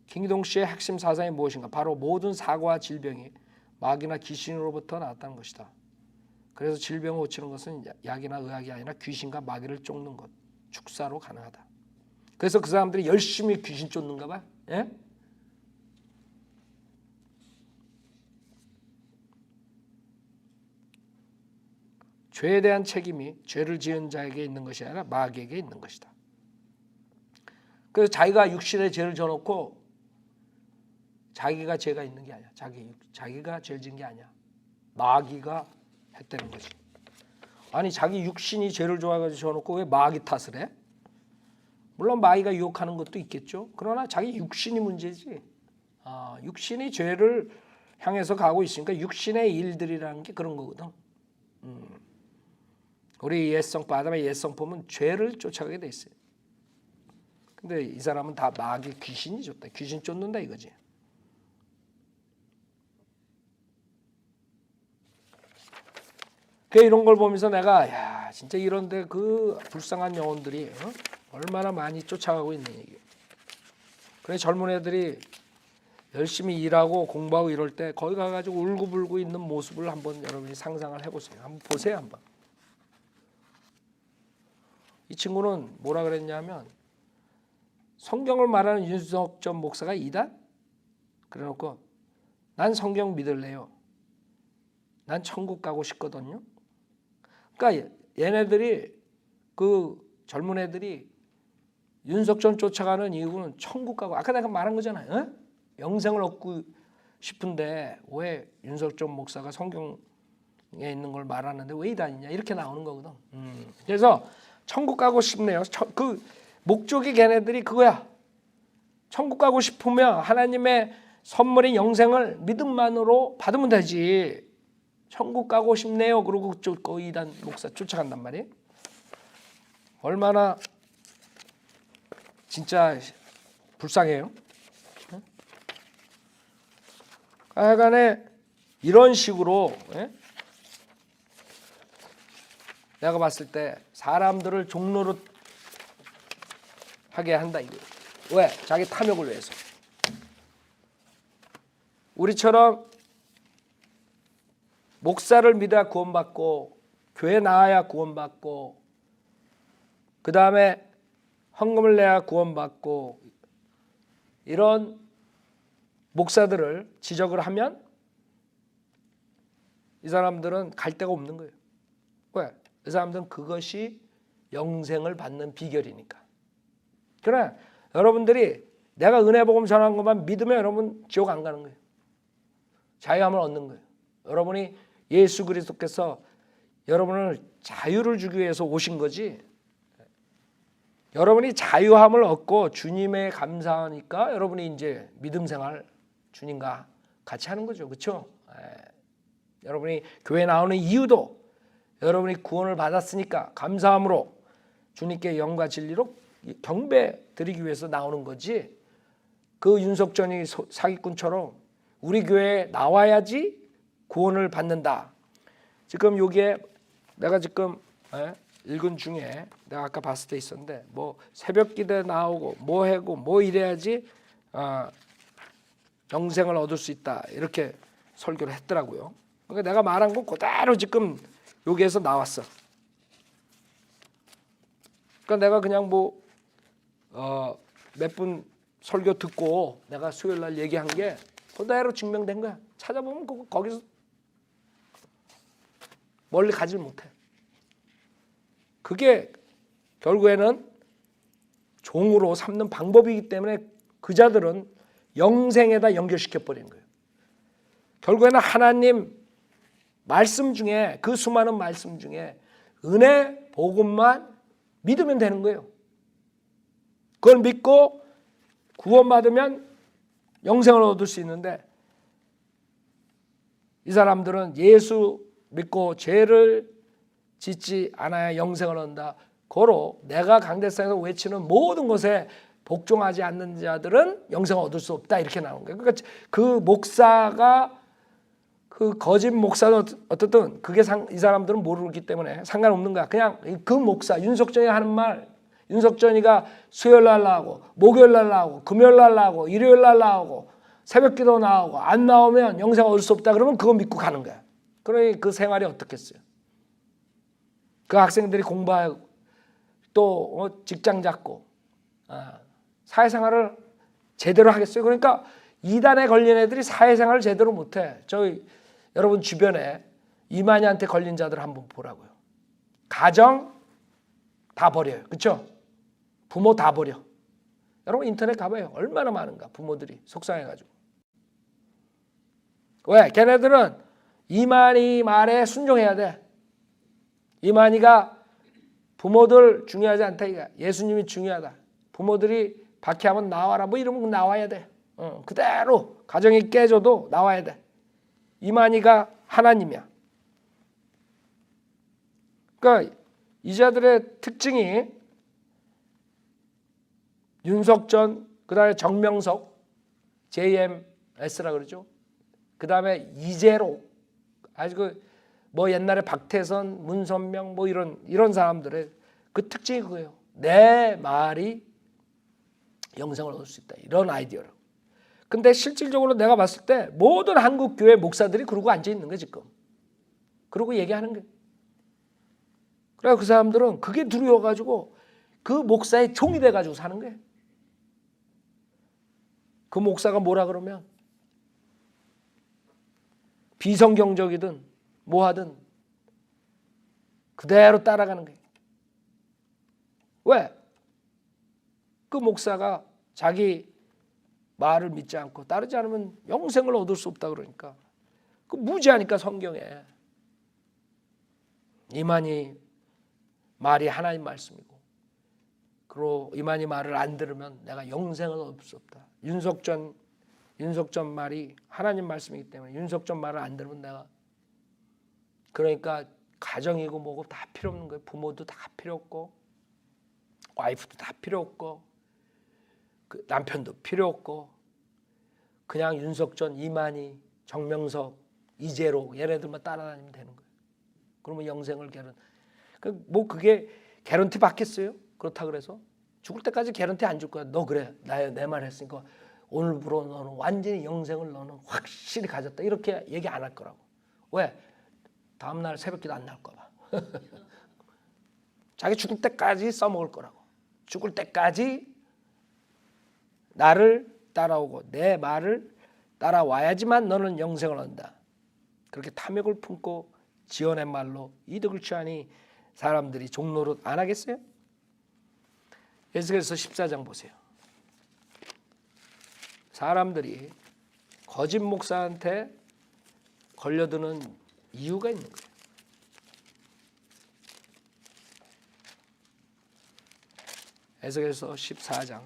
김기동 씨의 핵심 사상이 무엇인가? 바로 모든 사고와 질병이 마귀나 귀신으로부터 나왔다는 것이다. 그래서 질병을 고치는 것은 약이나 의학이 아니라 귀신과 마귀를 쫓는 것, 축사로 가능하다. 그래서 그 사람들이 열심히 귀신 쫓는가 봐. 예? 죄에 대한 책임이 죄를 지은 자에게 있는 것이 아니라 마귀에게 있는 것이다. 그래서 자기가 육신에 죄를 져놓고 자기가 죄가 있는 게 아니야. 자기가 죄를 지은 게 아니야. 마귀가 했다는 거지. 아니 자기 육신이 죄를 좋아가지고 져놓고 왜 마귀 탓을 해? 물론 마귀가 유혹하는 것도 있겠죠. 그러나 자기 육신이 문제지. 육신이 죄를 향해서 가고 있으니까 육신의 일들이라는 게 그런 거거든. 우리 아담의 옛성품은 죄를 쫓아가게 돼 있어요. 근데 이 사람은 다 마귀 귀신이 줬다. 귀신 쫓는다 이거지. 그 이런 걸 보면서 내가 야 진짜 이런데 그 불쌍한 영혼들이 얼마나 많이 쫓아가고 있는 얘기. 그래 젊은 애들이 열심히 일하고 공부하고 이럴 때 거기 가가지고 울고불고 있는 모습을 한번 여러분이 상상을 해보세요. 한번 보세요 한번. 이 친구는 뭐라 그랬냐면 성경을 말하는 윤석전 목사가 이단? 그래놓고 난 성경 믿을래요. 난 천국 가고 싶거든요. 그러니까 얘네들이 그 젊은 애들이 윤석전 쫓아가는 이유는 천국 가고 아까 내가 말한 거잖아요. 영생을 얻고 싶은데 왜 윤석전 목사가 성경에 있는 걸 말하는데 왜 이단이냐 이렇게 나오는 거거든. 그래서 천국 가고 싶네요. 그 목적이 걔네들이 그거야. 천국 가고 싶으면 하나님의 선물인 영생을 믿음만으로 받으면 되지. 천국 가고 싶네요. 그러고 그 이단 목사 쫓아간단 말이에요. 얼마나 진짜 불쌍해요. 하여간에 이런 식으로 내가 봤을 때 사람들을 종로로 하게 한다 이거. 왜? 자기 탐욕을 위해서. 우리처럼 목사를 믿어야 구원받고 교회 나와야 구원받고 그 다음에 헌금을 내야 구원받고 이런 목사들을 지적을 하면 이 사람들은 갈 데가 없는 거예요. 왜? 이 사람들은 그것이 영생을 받는 비결이니까. 그러나 여러분들이 내가 은혜 복음 전한 것만 믿으면 여러분 지옥 안 가는 거예요. 자유함을 얻는 거예요. 여러분이 예수 그리스도께서 여러분을 자유를 주기 위해서 오신 거지. 여러분이 자유함을 얻고 주님에 감사하니까 여러분이 이제 믿음 생활 주님과 같이 하는 거죠. 그렇죠? 여러분이 교회 나오는 이유도 여러분이 구원을 받았으니까 감사함으로 주님께 영과 진리로 경배 드리기 위해서 나오는 거지. 그 윤석전이 사기꾼처럼 우리 교회에 나와야지 구원을 받는다. 지금 여기에 내가 지금 읽은 중에 내가 아까 봤을 때 있었는데 뭐 새벽 기도에 나오고 뭐 하고 뭐 이래야지 영생을 얻을 수 있다 이렇게 설교를 했더라고요. 그러니까 내가 말한 거 그대로 지금 여기에서 나왔어. 그러니까 내가 그냥 뭐 몇 분 설교 듣고 내가 수요일 날 얘기한 게 그대로 증명된 거야. 찾아보면 거기서 멀리 가질 못해. 그게 결국에는 종으로 삼는 방법이기 때문에 그 자들은 영생에다 연결시켜 버리는 거예요. 결국에는 하나님 말씀 중에 그 수많은 말씀 중에 은혜 복음만 믿으면 되는 거예요. 그걸 믿고 구원받으면 영생을 얻을 수 있는데 이 사람들은 예수 믿고 죄를 짓지 않아야 영생을 얻는다. 고로 내가 강대상에서 외치는 모든 것에 복종하지 않는 자들은 영생을 얻을 수 없다 이렇게 나오는 거예요. 그러니까 그 목사가 그 거짓 목사는 어떻든 그게 이 사람들은 모르기 때문에 상관없는 거야. 그냥 그 목사 윤석전이 하는 말 윤석전이가 수요일 날 나오고 목요일 날 나오고 금요일 날 나오고 일요일 날 나오고 새벽기도 나오고 안 나오면 영생을 얻을 수 없다 그러면 그거 믿고 가는 거야. 그러니 그 생활이 어떻겠어요? 그 학생들이 공부하고 또 직장 잡고 사회생활을 제대로 하겠어요? 그러니까 이단에 걸린 애들이 사회생활을 제대로 못해. 저희 여러분 주변에 이만희한테 걸린 자들 한번 보라고요. 가정 다 버려요. 그렇죠? 부모 다 버려. 여러분 인터넷 가봐요. 얼마나 많은가 부모들이 속상해가지고. 왜? 걔네들은 이만희 말에 순종해야 돼. 이만희가 부모들 중요하지 않다 이거. 예수님이 중요하다. 부모들이 박해하면 나와라 뭐 이러면 나와야 돼. 그대로 가정이 깨져도 나와야 돼. 이만희가 하나님이야. 그러니까 이 자들의 특징이 윤석전, 그 다음에 정명석, JMS라 그러죠. 그 다음에 이재로, 아주 뭐 옛날에 박태선, 문선명 뭐 이런 사람들의 그 특징이 그거예요. 내 말이 영생을 얻을 수 있다. 이런 아이디어라고. 근데 실질적으로 내가 봤을 때 모든 한국 교회 목사들이 그러고 앉아 있는 거예요 지금. 그러고 얘기하는 거예요. 그래 그 사람들은 그게 두려워가지고 그 목사의 종이 돼가지고 사는 거예요. 그 목사가 뭐라 그러면 비성경적이든 뭐하든 그대로 따라가는 거예요. 왜? 그 목사가 자기 말을 믿지 않고 따르지 않으면 영생을 얻을 수 없다 그러니까 그 무지하니까 성경에 이만희 말이 하나님 말씀이고 그리고 이만희 말을 안 들으면 내가 영생을 얻을 수 없다. 윤석전 윤석전 말이 하나님 말씀이기 때문에 윤석전 말을 안 들으면 내가 그러니까 가정이고 뭐고 다 필요 없는 거예요. 부모도 다 필요 없고 와이프도 다 필요 없고 그 남편도 필요 없고 그냥 윤석전, 이만희, 정명석, 이재로 얘네들만 따라다니면 되는 거예요. 그러면 영생을 뭐 그게 개런티 받겠어요? 그렇다 그래서 죽을 때까지 개런티 안 줄 거야. 너 그래 내 말 했으니까 오늘부로 너는 완전히 영생을 너는 확실히 가졌다 이렇게 얘기 안 할 거라고. 왜? 다음날 새벽기도 안 나올까 봐. 자기 죽을 때까지 써먹을 거라고. 죽을 때까지 나를 따라오고 내 말을 따라와야지만 너는 영생을 얻는다. 그렇게 탐욕을 품고 지어낸 말로 이득을 취하니 사람들이 종노릇 안 하겠어요? 에스겔서 14장 보세요. 사람들이 거짓 목사한테 걸려드는 이유가 있는 거예요. 에스겔서 14장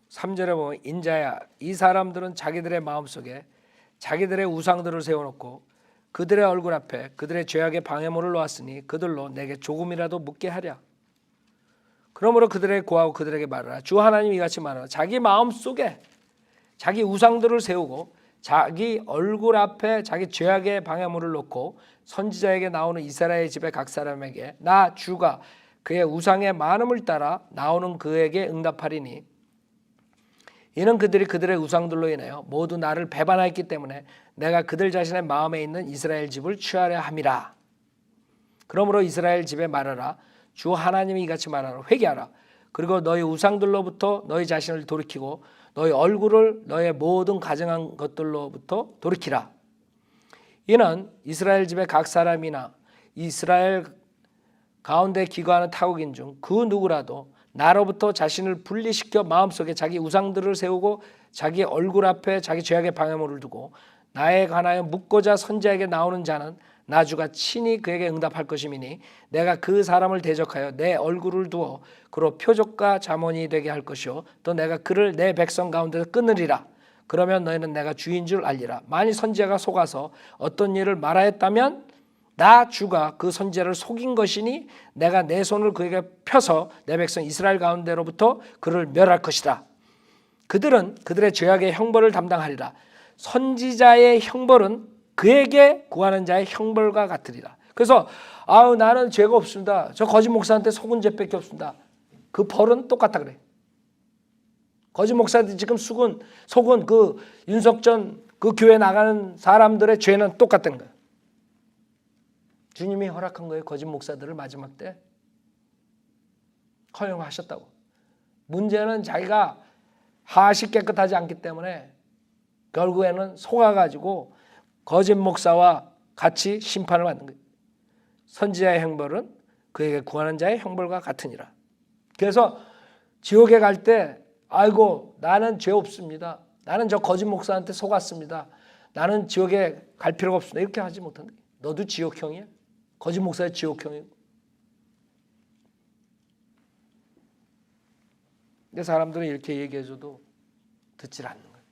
3절에 보면 인자야 이 사람들은 자기들의 마음속에 자기들의 우상들을 세워놓고 그들의 얼굴 앞에 그들의 죄악의 방해물을 놓았으니 그들로 내게 조금이라도 묻게 하랴. 그러므로 그들에게 고하고 그들에게 말하라. 주 하나님 이같이 말하라. 자기 마음속에 자기 우상들을 세우고 자기 얼굴 앞에 자기 죄악의 방해물을 놓고 선지자에게 나오는 이스라엘 집의 각 사람에게 나 주가 그의 우상의 많음을 따라 나오는 그에게 응답하리니 이는 그들이 그들의 우상들로 인하여 모두 나를 배반하였기 때문에 내가 그들 자신의 마음에 있는 이스라엘 집을 취하려 함이라. 그러므로 이스라엘 집에 말하라. 주 하나님이 이같이 말하라. 회개하라. 그리고 너희 우상들로부터 너희 자신을 돌이키고 너희 얼굴을 너의 모든 가증한 것들로부터 돌이키라. 이는 이스라엘 집의 각 사람이나 이스라엘 가운데 기거하는 타국인 중 그 누구라도 나로부터 자신을 분리시켜 마음속에 자기 우상들을 세우고 자기 얼굴 앞에 자기 죄악의 방해물을 두고 나에 관하여 묻고자 선지자에게 나오는 자는 나 주가 친히 그에게 응답할 것이미니 내가 그 사람을 대적하여 내 얼굴을 두어 그로 표적과 잠언이 되게 할 것이요 또 내가 그를 내 백성 가운데서 끊으리라. 그러면 너희는 내가 주인 줄 알리라. 만일 선지자가 속아서 어떤 일을 말하였다면 나 주가 그 선지자를 속인 것이니 내가 내 손을 그에게 펴서 내 백성 이스라엘 가운데로부터 그를 멸할 것이다. 그들은 그들의 죄악의 형벌을 담당하리라. 선지자의 형벌은 그에게 구하는 자의 형벌과 같으리라. 그래서 나는 죄가 없습니다. 저 거짓 목사한테 속은 죄밖에 없습니다. 그 벌은 똑같다 그래. 거짓 목사한테 지금 속은 그 윤석전 그 교회 나가는 사람들의 죄는 똑같다는 거예요. 주님이 허락한 거예요. 거짓 목사들을 마지막 때 허용하셨다고. 문제는 자기가 하시 깨끗하지 않기 때문에 결국에는 속아가지고 거짓 목사와 같이 심판을 받는 거예요. 선지자의 형벌은 그에게 구하는 자의 형벌과 같으니라. 그래서 지옥에 갈 때 아이고 나는 죄 없습니다. 나는 저 거짓 목사한테 속았습니다. 나는 지옥에 갈 필요가 없습니다. 이렇게 하지 못한다. 너도 지옥형이야. 거짓 목사의 지옥형이고. 근데 사람들은 이렇게 얘기해줘도 듣질 않는 거예요.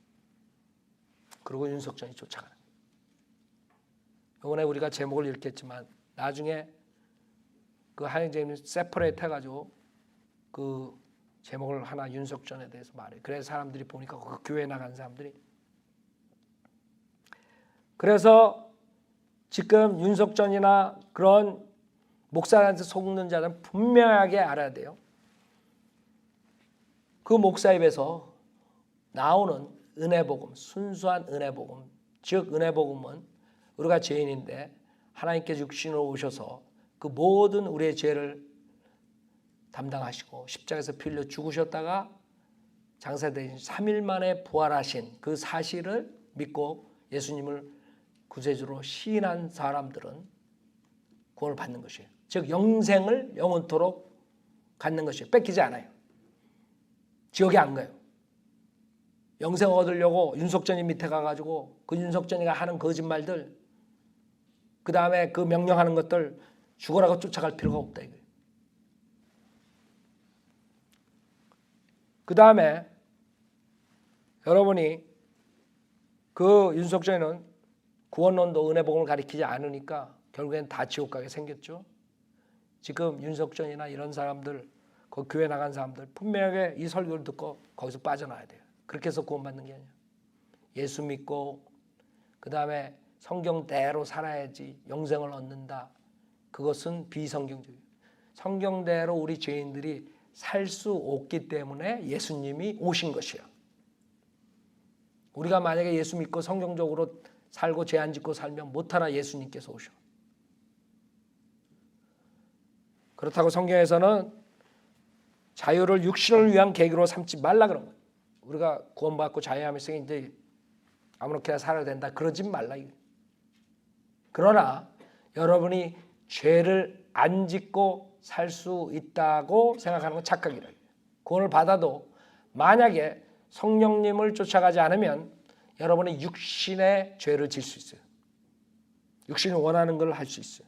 그리고 윤석전이 쫓아가는 거예요. 이번에 우리가 제목을 이렇게 했지만 나중에 그 하영재님 세퍼레이트 해가지고 그 제목을 하나 윤석전에 대해서 말해요. 그래서 사람들이 보니까 그 교회에 나간 사람들이 그래서 지금 윤석전이나 그런 목사한테 속는 자는 분명하게 알아야 돼요. 그 목사 입에서 나오는 은혜복음, 순수한 은혜복음, 즉 은혜복음은 우리가 죄인인데 하나님께서 육신으로 오셔서 그 모든 우리의 죄를 담당하시고 십자가에서 피 흘려 죽으셨다가 장사되신 3일 만에 부활하신 그 사실을 믿고 예수님을 구세주로 시인한 사람들은 구원을 받는 것이에요. 즉 영생을 영원토록 갖는 것이에요. 뺏기지 않아요. 지옥에 안 가요. 영생 얻으려고 윤석전이 밑에 가가지고 그 윤석전이가 하는 거짓말들 그 다음에 그 명령하는 것들 죽어라고 쫓아갈 필요가 없다 이거예요. 그 다음에 여러분이 그 윤석열은 구원론도 은혜복음을 가리키지 않으니까 결국엔 다 지옥 가게 생겼죠. 지금 윤석전이나 이런 사람들, 그 교회 나간 사람들 분명하게 이 설교를 듣고 거기서 빠져나와야 돼요. 그렇게 해서 구원받는 게 아니야. 예수 믿고 그 다음에 성경대로 살아야지 영생을 얻는다. 그것은 비성경적이에요. 성경대로 우리 죄인들이 살 수 없기 때문에 예수님이 오신 것이야. 우리가 만약에 예수 믿고 성경적으로 살고 죄 안 짓고 살면 못하나 예수님께서 오셔. 그렇다고 성경에서는 자유를 육신을 위한 계기로 삼지 말라 그런 거예요. 우리가 구원받고 자유하면서 이제 아무렇게나 살아야 된다 그러지 말라. 그러나 여러분이 죄를 안 짓고 살 수 있다고 생각하는 건 착각이라. 구원을 받아도 만약에 성령님을 쫓아가지 않으면 여러분의 육신의 죄를 질 수 있어요. 육신이 원하는 걸 할 수 있어요.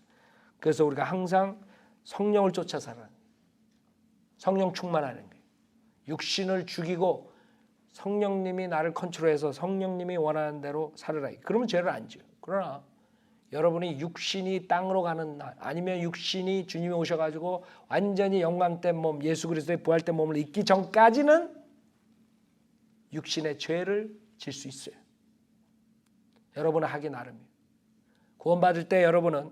그래서 우리가 항상 성령을 쫓아 살아야 돼요. 성령 충만하는 거예요. 육신을 죽이고 성령님이 나를 컨트롤해서 성령님이 원하는 대로 살아라. 그러면 죄를 안 지어요. 그러나 여러분이 육신이 땅으로 가는 날 아니면 육신이 주님이 오셔가지고 완전히 영광된 몸 예수 그리스도의 부활된 몸을 입기 전까지는 육신의 죄를 질 수 있어요. 여러분은 하기 나름이에요. 구원받을 때 여러분은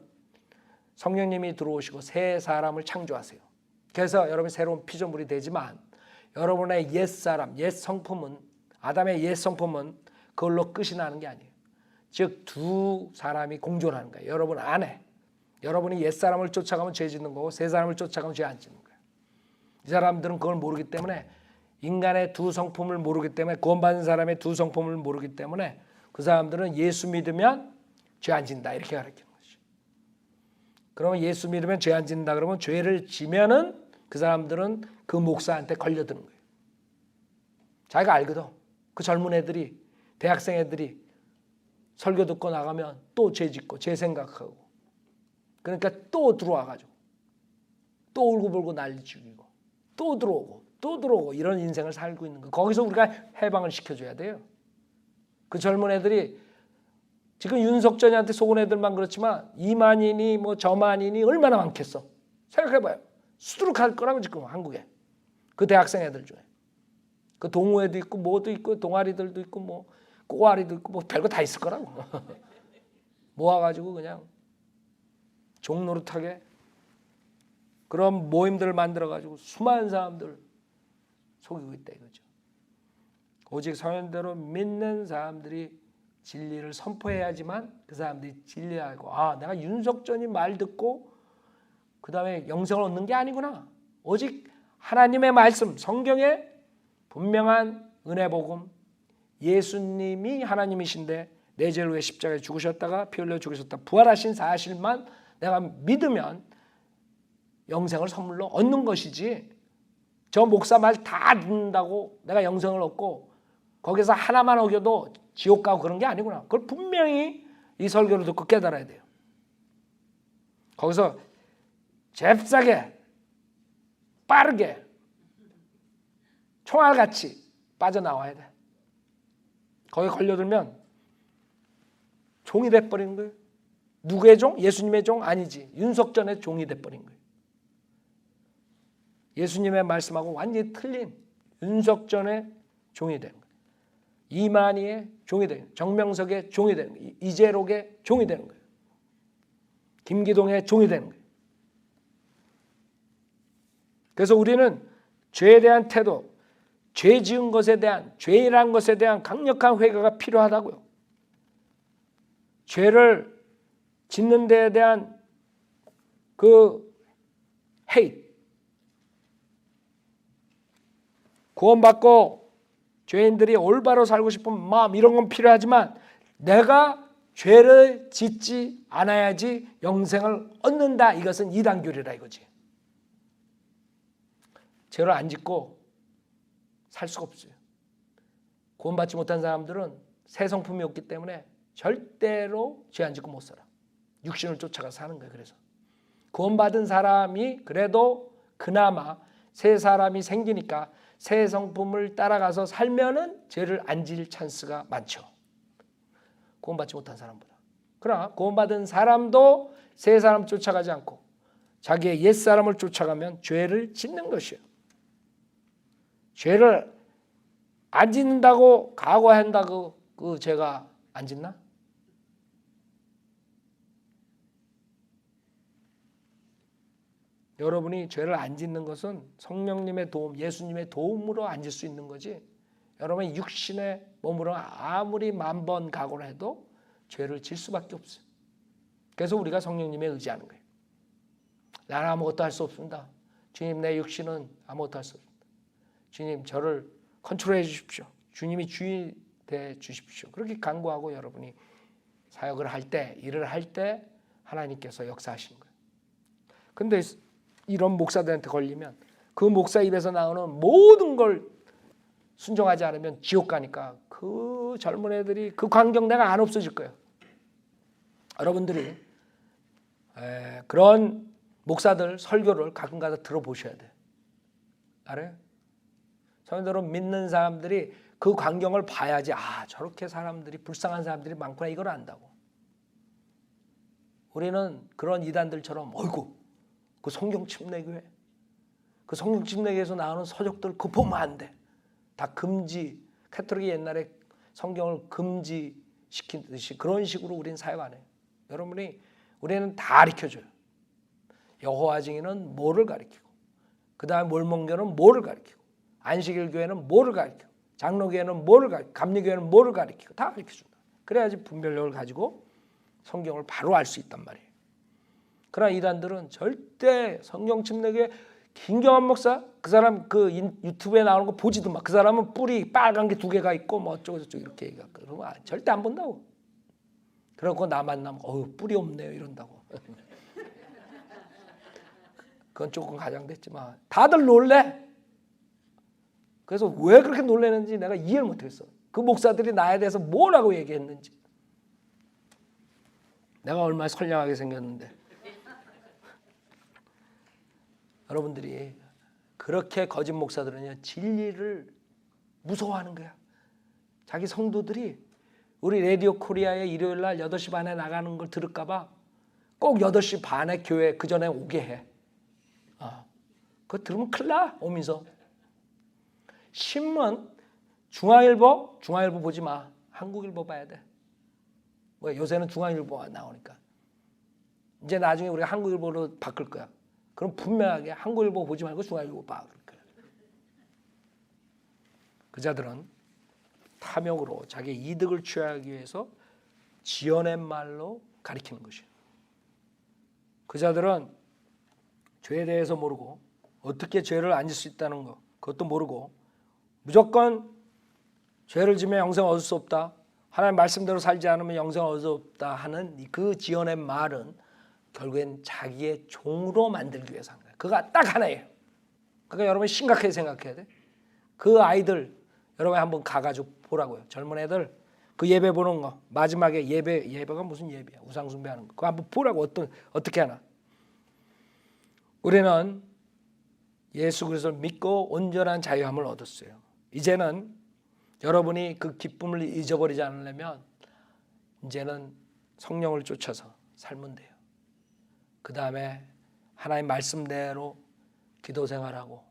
성령님이 들어오시고 새 사람을 창조하세요. 그래서 여러분이 새로운 피조물이 되지만 여러분의 옛사람, 옛 성품은 아담의 옛 성품은 그걸로 끝이 나는 게 아니에요. 즉 두 사람이 공존하는 거예요. 여러분 안에. 여러분이 옛사람을 쫓아가면 죄 짓는 거고 새 사람을 쫓아가면 죄 안 짓는 거예요. 이 사람들은 그걸 모르기 때문에 인간의 두 성품을 모르기 때문에 구원받은 사람의 두 성품을 모르기 때문에 그 사람들은 예수 믿으면 죄 안 짓는다 이렇게 가르치는 거죠. 그러면 예수 믿으면 죄 안 짓는다 그러면 죄를 지면은 그 사람들은 그 목사한테 걸려드는 거예요. 자기가 알거든. 그 젊은 애들이 대학생 애들이 설교 듣고 나가면 또 죄 짓고 죄 생각하고 그러니까 또 들어와가지고 또 울고불고 난리 죽이고 또 들어오고 이런 인생을 살고 있는 거예요. 거기서 우리가 해방을 시켜줘야 돼요. 그 젊은 애들이 지금 윤석전이한테 속은 애들만 그렇지만 이만희니 뭐 저만희니 얼마나 많겠어. 생각해봐요. 수두룩할 거라고 지금 한국에. 그 대학생 애들 중에. 그 동호회도 있고 뭐도 있고 동아리들도 있고 뭐 꼬아리도 있고 뭐 별거 다 있을 거라고. 모아가지고 그냥 종노릇하게 그런 모임들을 만들어가지고 수많은 사람들 속이고 있다 이거죠. 오직 성현대로 믿는 사람들이 진리를 선포해야지만 그 사람들이 진리하고 아 내가 윤석전이 말 듣고 그 다음에 영생을 얻는 게 아니구나. 오직 하나님의 말씀 성경에 분명한 은혜복음 예수님이 하나님이신데 내 죄를 위해 십자가에 죽으셨다가 피 흘려 죽으셨다 부활하신 사실만 내가 믿으면 영생을 선물로 얻는 것이지 저 목사 말 다 듣는다고 내가 영생을 얻고 거기서 하나만 어겨도 지옥 가고 그런 게 아니구나. 그걸 분명히 이 설교를 듣고 깨달아야 돼요. 거기서 잽싸게 빠르게 총알같이 빠져나와야 돼. 거기 걸려들면 종이 돼버리는 거예요. 누구의 종? 예수님의 종? 아니지. 윤석전의 종이 돼버린 거예요. 예수님의 말씀하고 완전히 틀린 윤석전의 종이 되는 거예요. 이만희의 종이 되는 거예요. 정명석의 종이 되는 거예요. 이재록의 종이 되는 거예요. 김기동의 종이 되는 거예요. 그래서 우리는 죄에 대한 태도, 죄 지은 것에 대한, 죄라는 것에 대한 강력한 회개가 필요하다고요. 죄를 짓는 데에 대한 그 헤이트, 구원받고 죄인들이 올바로 살고 싶은 마음 이런 건 필요하지만 내가 죄를 짓지 않아야지 영생을 얻는다. 이것은 이단교리라 이거지. 죄를 안 짓고 살 수가 없어요. 구원받지 못한 사람들은 새 성품이 없기 때문에 절대로 죄 안 짓고 못 살아. 육신을 쫓아가 사는 거예요. 그래서 구원받은 사람이 그래도 그나마 새 사람이 생기니까 새 성품을 따라가서 살면은 죄를 안 지을 찬스가 많죠. 구원받지 못한 사람보다. 그러나 구원받은 사람도 새 사람 쫓아가지 않고 자기의 옛사람을 쫓아가면 죄를 짓는 것이에요. 죄를 안 짓는다고 각오한다고 그 죄가 안 짓나? 여러분이 죄를 안 짓는 것은 성령님의 도움, 예수님의 도움으로 안 짓 수 있는 거지. 여러분이 육신의 몸으로 아무리 만번 각오를 해도 죄를 질 수밖에 없어요. 그래서 우리가 성령님에 의지하는 거예요. 나는 아무것도 할 수 없습니다. 주님, 내 육신은 아무것도 할 수 없습니다. 주님, 저를 컨트롤해 주십시오. 주님이 주인이 돼 주십시오. 그렇게 간구하고 여러분이 사역을 할 때, 일을 할 때 하나님께서 역사하시는 거예요. 근데 이런 목사들한테 걸리면 그 목사 입에서 나오는 모든 걸 순종하지 않으면 지옥 가니까 그 젊은 애들이 그 광경 내가 안 없어질 거예요. 여러분들이 그런 목사들 설교를 가끔 가다 들어보셔야 돼요. 알아요? 성도들은 믿는 사람들이 그 광경을 봐야지 저렇게 사람들이 불쌍한 사람들이 많구나 이걸 안다고. 우리는 그런 이단들처럼 어이구 그 성경 침례교회 그 성경 침례교회에서 나오는 서적들 그거 보면 안 돼. 다 금지. 카톨릭이 옛날에 성경을 금지시키듯이 그런 식으로 우리는 사역 안 해요. 우리는 다 가르쳐줘요. 여호와 증인은 뭐를 가르치고 그 다음에 몰몬교는 뭐를 가르치고 안식일 교회는 뭐를 가르치고 장로교회는 뭐를 가르치고 감리교회는 뭐를 가르치고 다 가르쳐준다. 그래야지 분별력을 가지고 성경을 바로 알 수 있단 말이에요. 그러나 이단들은 절대 성경 침례교회 김경환 목사 그 사람 그 유튜브에 나오는 거 보지도 마. 그 사람은 뿔이 빨간 게 2개가 있고 뭐 어쩌고 저쩌고 이렇게 얘기하고 그러면 절대 안 본다고. 그러고 나 만나면 뿔이 없네요 이런다고. 그건 조금 가장됐지만 다들 놀래. 그래서 왜 그렇게 놀래는지 내가 이해를 못했어. 그 목사들이 나에 대해서 뭐라고 얘기했는지. 내가 얼마나 선량하게 생겼는데. 여러분들이 그렇게 거짓 목사들은요 진리를 무서워하는 거야. 자기 성도들이 우리 라디오 코리아에 일요일 날 8시 반에 나가는 걸 들을까 봐 꼭 8시 반에 교회 그 전에 오게 해. 그거 들으면 큰일 나 오면서. 신문 중앙일보 보지 마. 한국일보 봐야 돼. 왜 요새는 중앙일보가 나오니까. 이제 나중에 우리가 한국일보로 바꿀 거야. 그럼 분명하게 한국일보 보지 말고 중앙일보 봐. 그 자들은 탐욕으로 자기 이득을 취하기 위해서 지어낸 말로 가리키는 것이에요. 그 자들은 죄에 대해서 모르고 어떻게 죄를 안 질 수 있다는 것 그것도 모르고 무조건 죄를 지면 영생을 얻을 수 없다. 하나님 말씀대로 살지 않으면 영생을 얻을 수 없다 하는 그 지어낸 말은 결국엔 자기의 종으로 만들기 위해서 한 거예요. 그가 딱 하나예요. 그러니까 여러분 심각하게 생각해야 돼. 그 아이들 여러분 한번 가가지고 보라고요. 젊은 애들 그 예배 보는 거 마지막에 예배가 무슨 예배야? 우상 숭배하는 거. 그거 한번 보라고 어떻게 하나. 우리는 예수 그리스도를 믿고 온전한 자유함을 얻었어요. 이제는 여러분이 그 기쁨을 잊어버리지 않으려면 이제는 성령을 쫓아서 살면 돼요. 그 다음에 하나님 말씀대로 기도 생활하고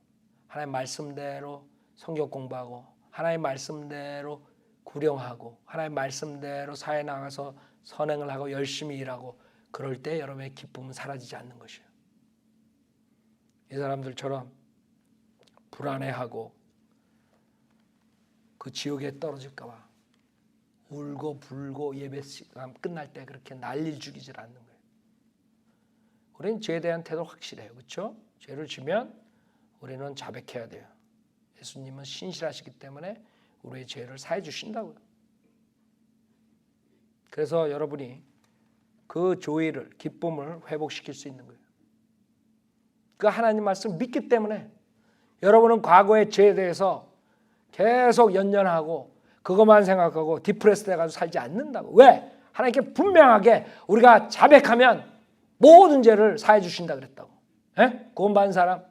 하나님 말씀대로 성경 공부하고 하나님 말씀대로 구령하고 하나님 말씀대로 사회 나가서 선행을 하고 열심히 일하고 그럴 때 여러분의 기쁨은 사라지지 않는 것이에요. 이 사람들처럼 불안해하고 그 지옥에 떨어질까 봐 울고 불고 예배 시간 끝날 때 그렇게 난리를 죽이질 않는 거예요. 우리는 죄에 대한 태도 확실해요. 그렇죠? 죄를 지면 우리는 자백해야 돼요. 예수님은 신실하시기 때문에 우리의 죄를 사해 주신다고요. 그래서 여러분이 그 조의를 기쁨을 회복시킬 수 있는 거예요. 그 하나님 말씀을 믿기 때문에 여러분은 과거의 죄에 대해서 계속 연연하고 그것만 생각하고 디프레스 돼가지고 살지 않는다고. 왜? 하나님께 분명하게 우리가 자백하면 모든 죄를 사해 주신다 그랬다고. 구원받은 사람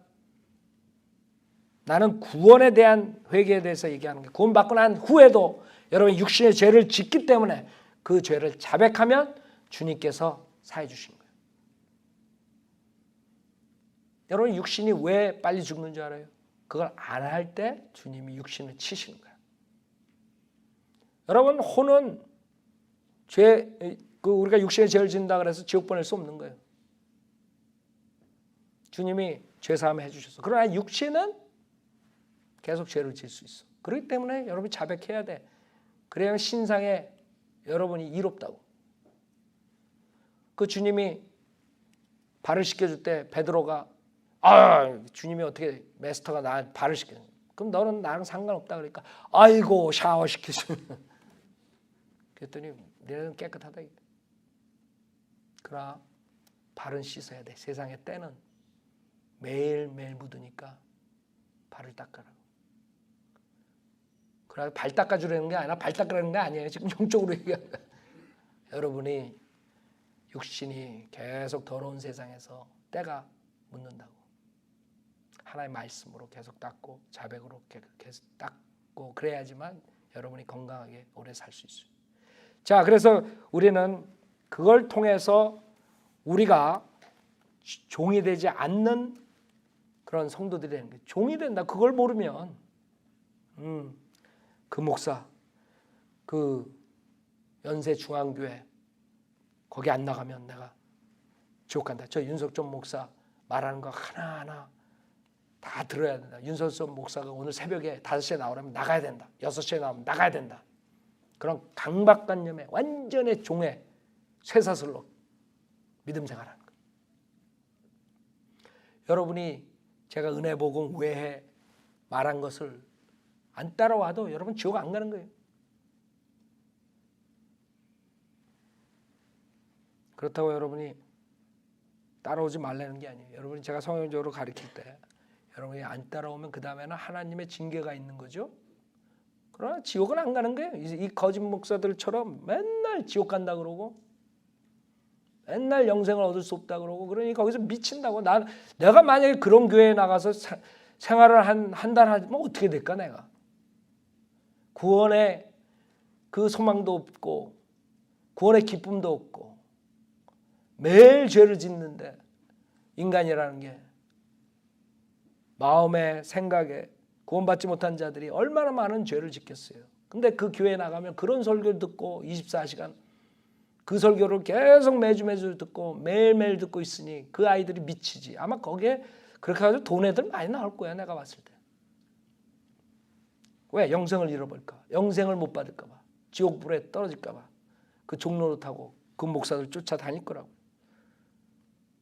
나는 구원에 대한 회개에 대해서 얘기하는 게 구원받고 난 후에도 여러분 육신의 죄를 짓기 때문에 그 죄를 자백하면 주님께서 사해 주신 거예요. 여러분 육신이 왜 빨리 죽는 줄 알아요? 그걸 안 할 때 주님이 육신을 치시는 거예요. 여러분 혼은 우리가 육신의 죄를 짓는다 그래서 지옥 보낼 수 없는 거예요. 주님이 죄 사함 해주셔서. 그러나 육신은 계속 죄를 지을 수 있어. 그렇기 때문에 여러분이 자백해야 돼. 그래야 신상에 여러분이 이롭다고. 그 주님이 발을 씻겨줄 때 베드로가 주님이 어떻게 마스터가 나 발을 씻겨? 그럼 너는 나랑 상관없다 그러니까 아이고 샤워 시키시면 그랬더니 너는 깨끗하다. 그러나 발은 씻어야 돼. 세상의 때는 매일매일 묻으니까 발을 닦아라. 그래 발 닦아주려는 게 아니라 발 닦으라는 게 아니에요. 지금 영적으로 얘기하는 거예요. 여러분이 육신이 계속 더러운 세상에서 때가 묻는다고. 하나님의 말씀으로 계속 닦고 자백으로 계속 닦고 그래야지만 여러분이 건강하게 오래 살 수 있어요. 자, 그래서 우리는 그걸 통해서 우리가 종이 되지 않는 그런 성도들이 되는 거예요. 종이 된다. 그걸 모르면 그 목사, 그 연세중앙교회 거기 안 나가면 내가 지옥 간다. 저 윤석전 목사 말하는 거 하나하나 다 들어야 된다. 윤석전 목사가 오늘 새벽에 5시에 나오려면 나가야 된다. 6시에 나오면 나가야 된다. 그런 강박관념에 완전히 종의 쇠사슬로 믿음 생활하는 거예요. 여러분이 제가 은혜복음 외에 말한 것을 안 따라와도 여러분 지옥 안 가는 거예요. 그렇다고 여러분이 따라오지 말라는 게 아니에요. 여러분이 제가 성경적으로 가르칠 때 여러분이 안 따라오면 그 다음에는 하나님의 징계가 있는 거죠. 그러나 지옥은 안 가는 거예요. 이 거짓 목사들처럼 맨날 지옥 간다 그러고 맨날 영생을 얻을 수 없다 그러고 그러니 거기서 미친다고. 내가 만약에 그런 교회에 나가서 생활을 한 달 하면 어떻게 될까 내가. 구원의 그 소망도 없고 구원의 기쁨도 없고 매일 죄를 짓는데 인간이라는 게 마음에 생각에 구원받지 못한 자들이 얼마나 많은 죄를 짓겠어요. 근데 그 교회에 나가면 그런 설교를 듣고 24시간 그 설교를 계속 매주 듣고 매일매일 듣고 있으니 그 아이들이 미치지. 아마 거기에 그렇게 해가지고 돈 애들 많이 나올 거야 내가 봤을 때. 왜? 영생을 잃어버릴까? 영생을 못 받을까 봐. 지옥불에 떨어질까 봐. 그 종로를 타고 그 목사들 쫓아다닐 거라고.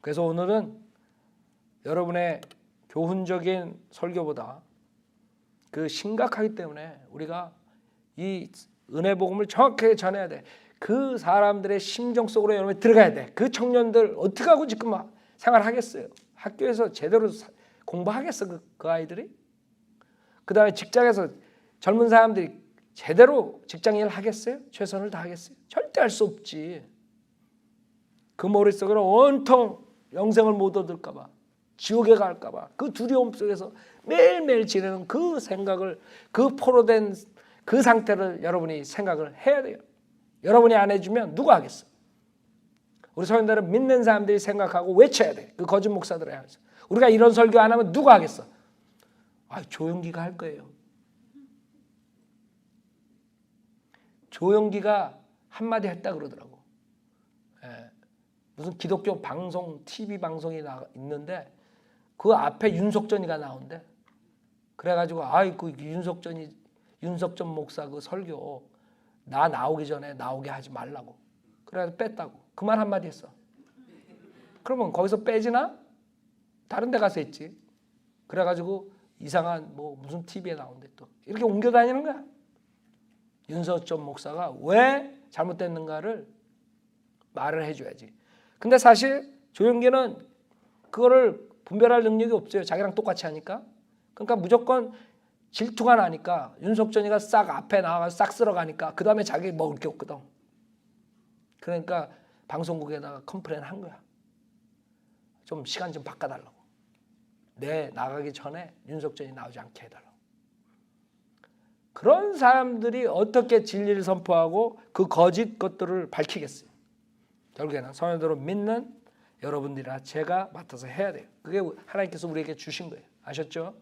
그래서 오늘은 여러분의 교훈적인 설교보다 그 심각하기 때문에 우리가 이 은혜 복음을 정확하게 전해야 돼. 그 사람들의 심정 속으로 여러분이 들어가야 돼. 그 청년들 어떻게 하고 지금 생활하겠어요? 학교에서 제대로 공부하겠어 그 아이들이? 그 다음에 직장에서 젊은 사람들이 제대로 직장일 하겠어요? 최선을 다하겠어요? 절대 할 수 없지. 그 머릿속으로 온통 영생을 못 얻을까 봐, 지옥에 갈까 봐, 그 두려움 속에서 매일매일 지내는 그 생각을, 그 포로된 그 상태를 여러분이 생각을 해야 돼요. 여러분이 안 해주면 누가 하겠어? 우리 성도들은 믿는 사람들이 생각하고 외쳐야 돼. 그 거짓 목사들을 향해서. 우리가 이런 설교 안 하면 누가 하겠어? 조용기가 할 거예요. 조용기가 한마디 했다 그러더라고. 무슨 기독교 방송, TV 방송이 있는데 그 앞에 윤석전이가 나온대. 그래가지고 그 윤석전 목사 그 설교 나 나오기 전에 나오게 하지 말라고. 그래가지고 뺐다고. 그 말 한마디 했어. 그러면 거기서 빼지나? 다른 데 가서 했지. 그래가지고 이상한 무슨 TV에 나온대 또. 이렇게 옮겨 다니는 거야. 윤석전 목사가 왜 잘못됐는가를 말을 해줘야지. 근데 사실 조영기는 그거를 분별할 능력이 없어요. 자기랑 똑같이 하니까. 그러니까 무조건 질투가 나니까 윤석전이가 싹 앞에 나와서 싹 쓸어가니까 그 다음에 자기 먹을 게 없거든. 그러니까 방송국에다가 컴플레인 한 거야. 좀 시간 좀 바꿔달라고. 내 나가기 전에 윤석전이 나오지 않게 해달라. 그런 사람들이 어떻게 진리를 선포하고 그 거짓 것들을 밝히겠어요. 결국에는 성도를 믿는 여러분들이나 제가 맡아서 해야 돼요. 그게 하나님께서 우리에게 주신 거예요. 아셨죠?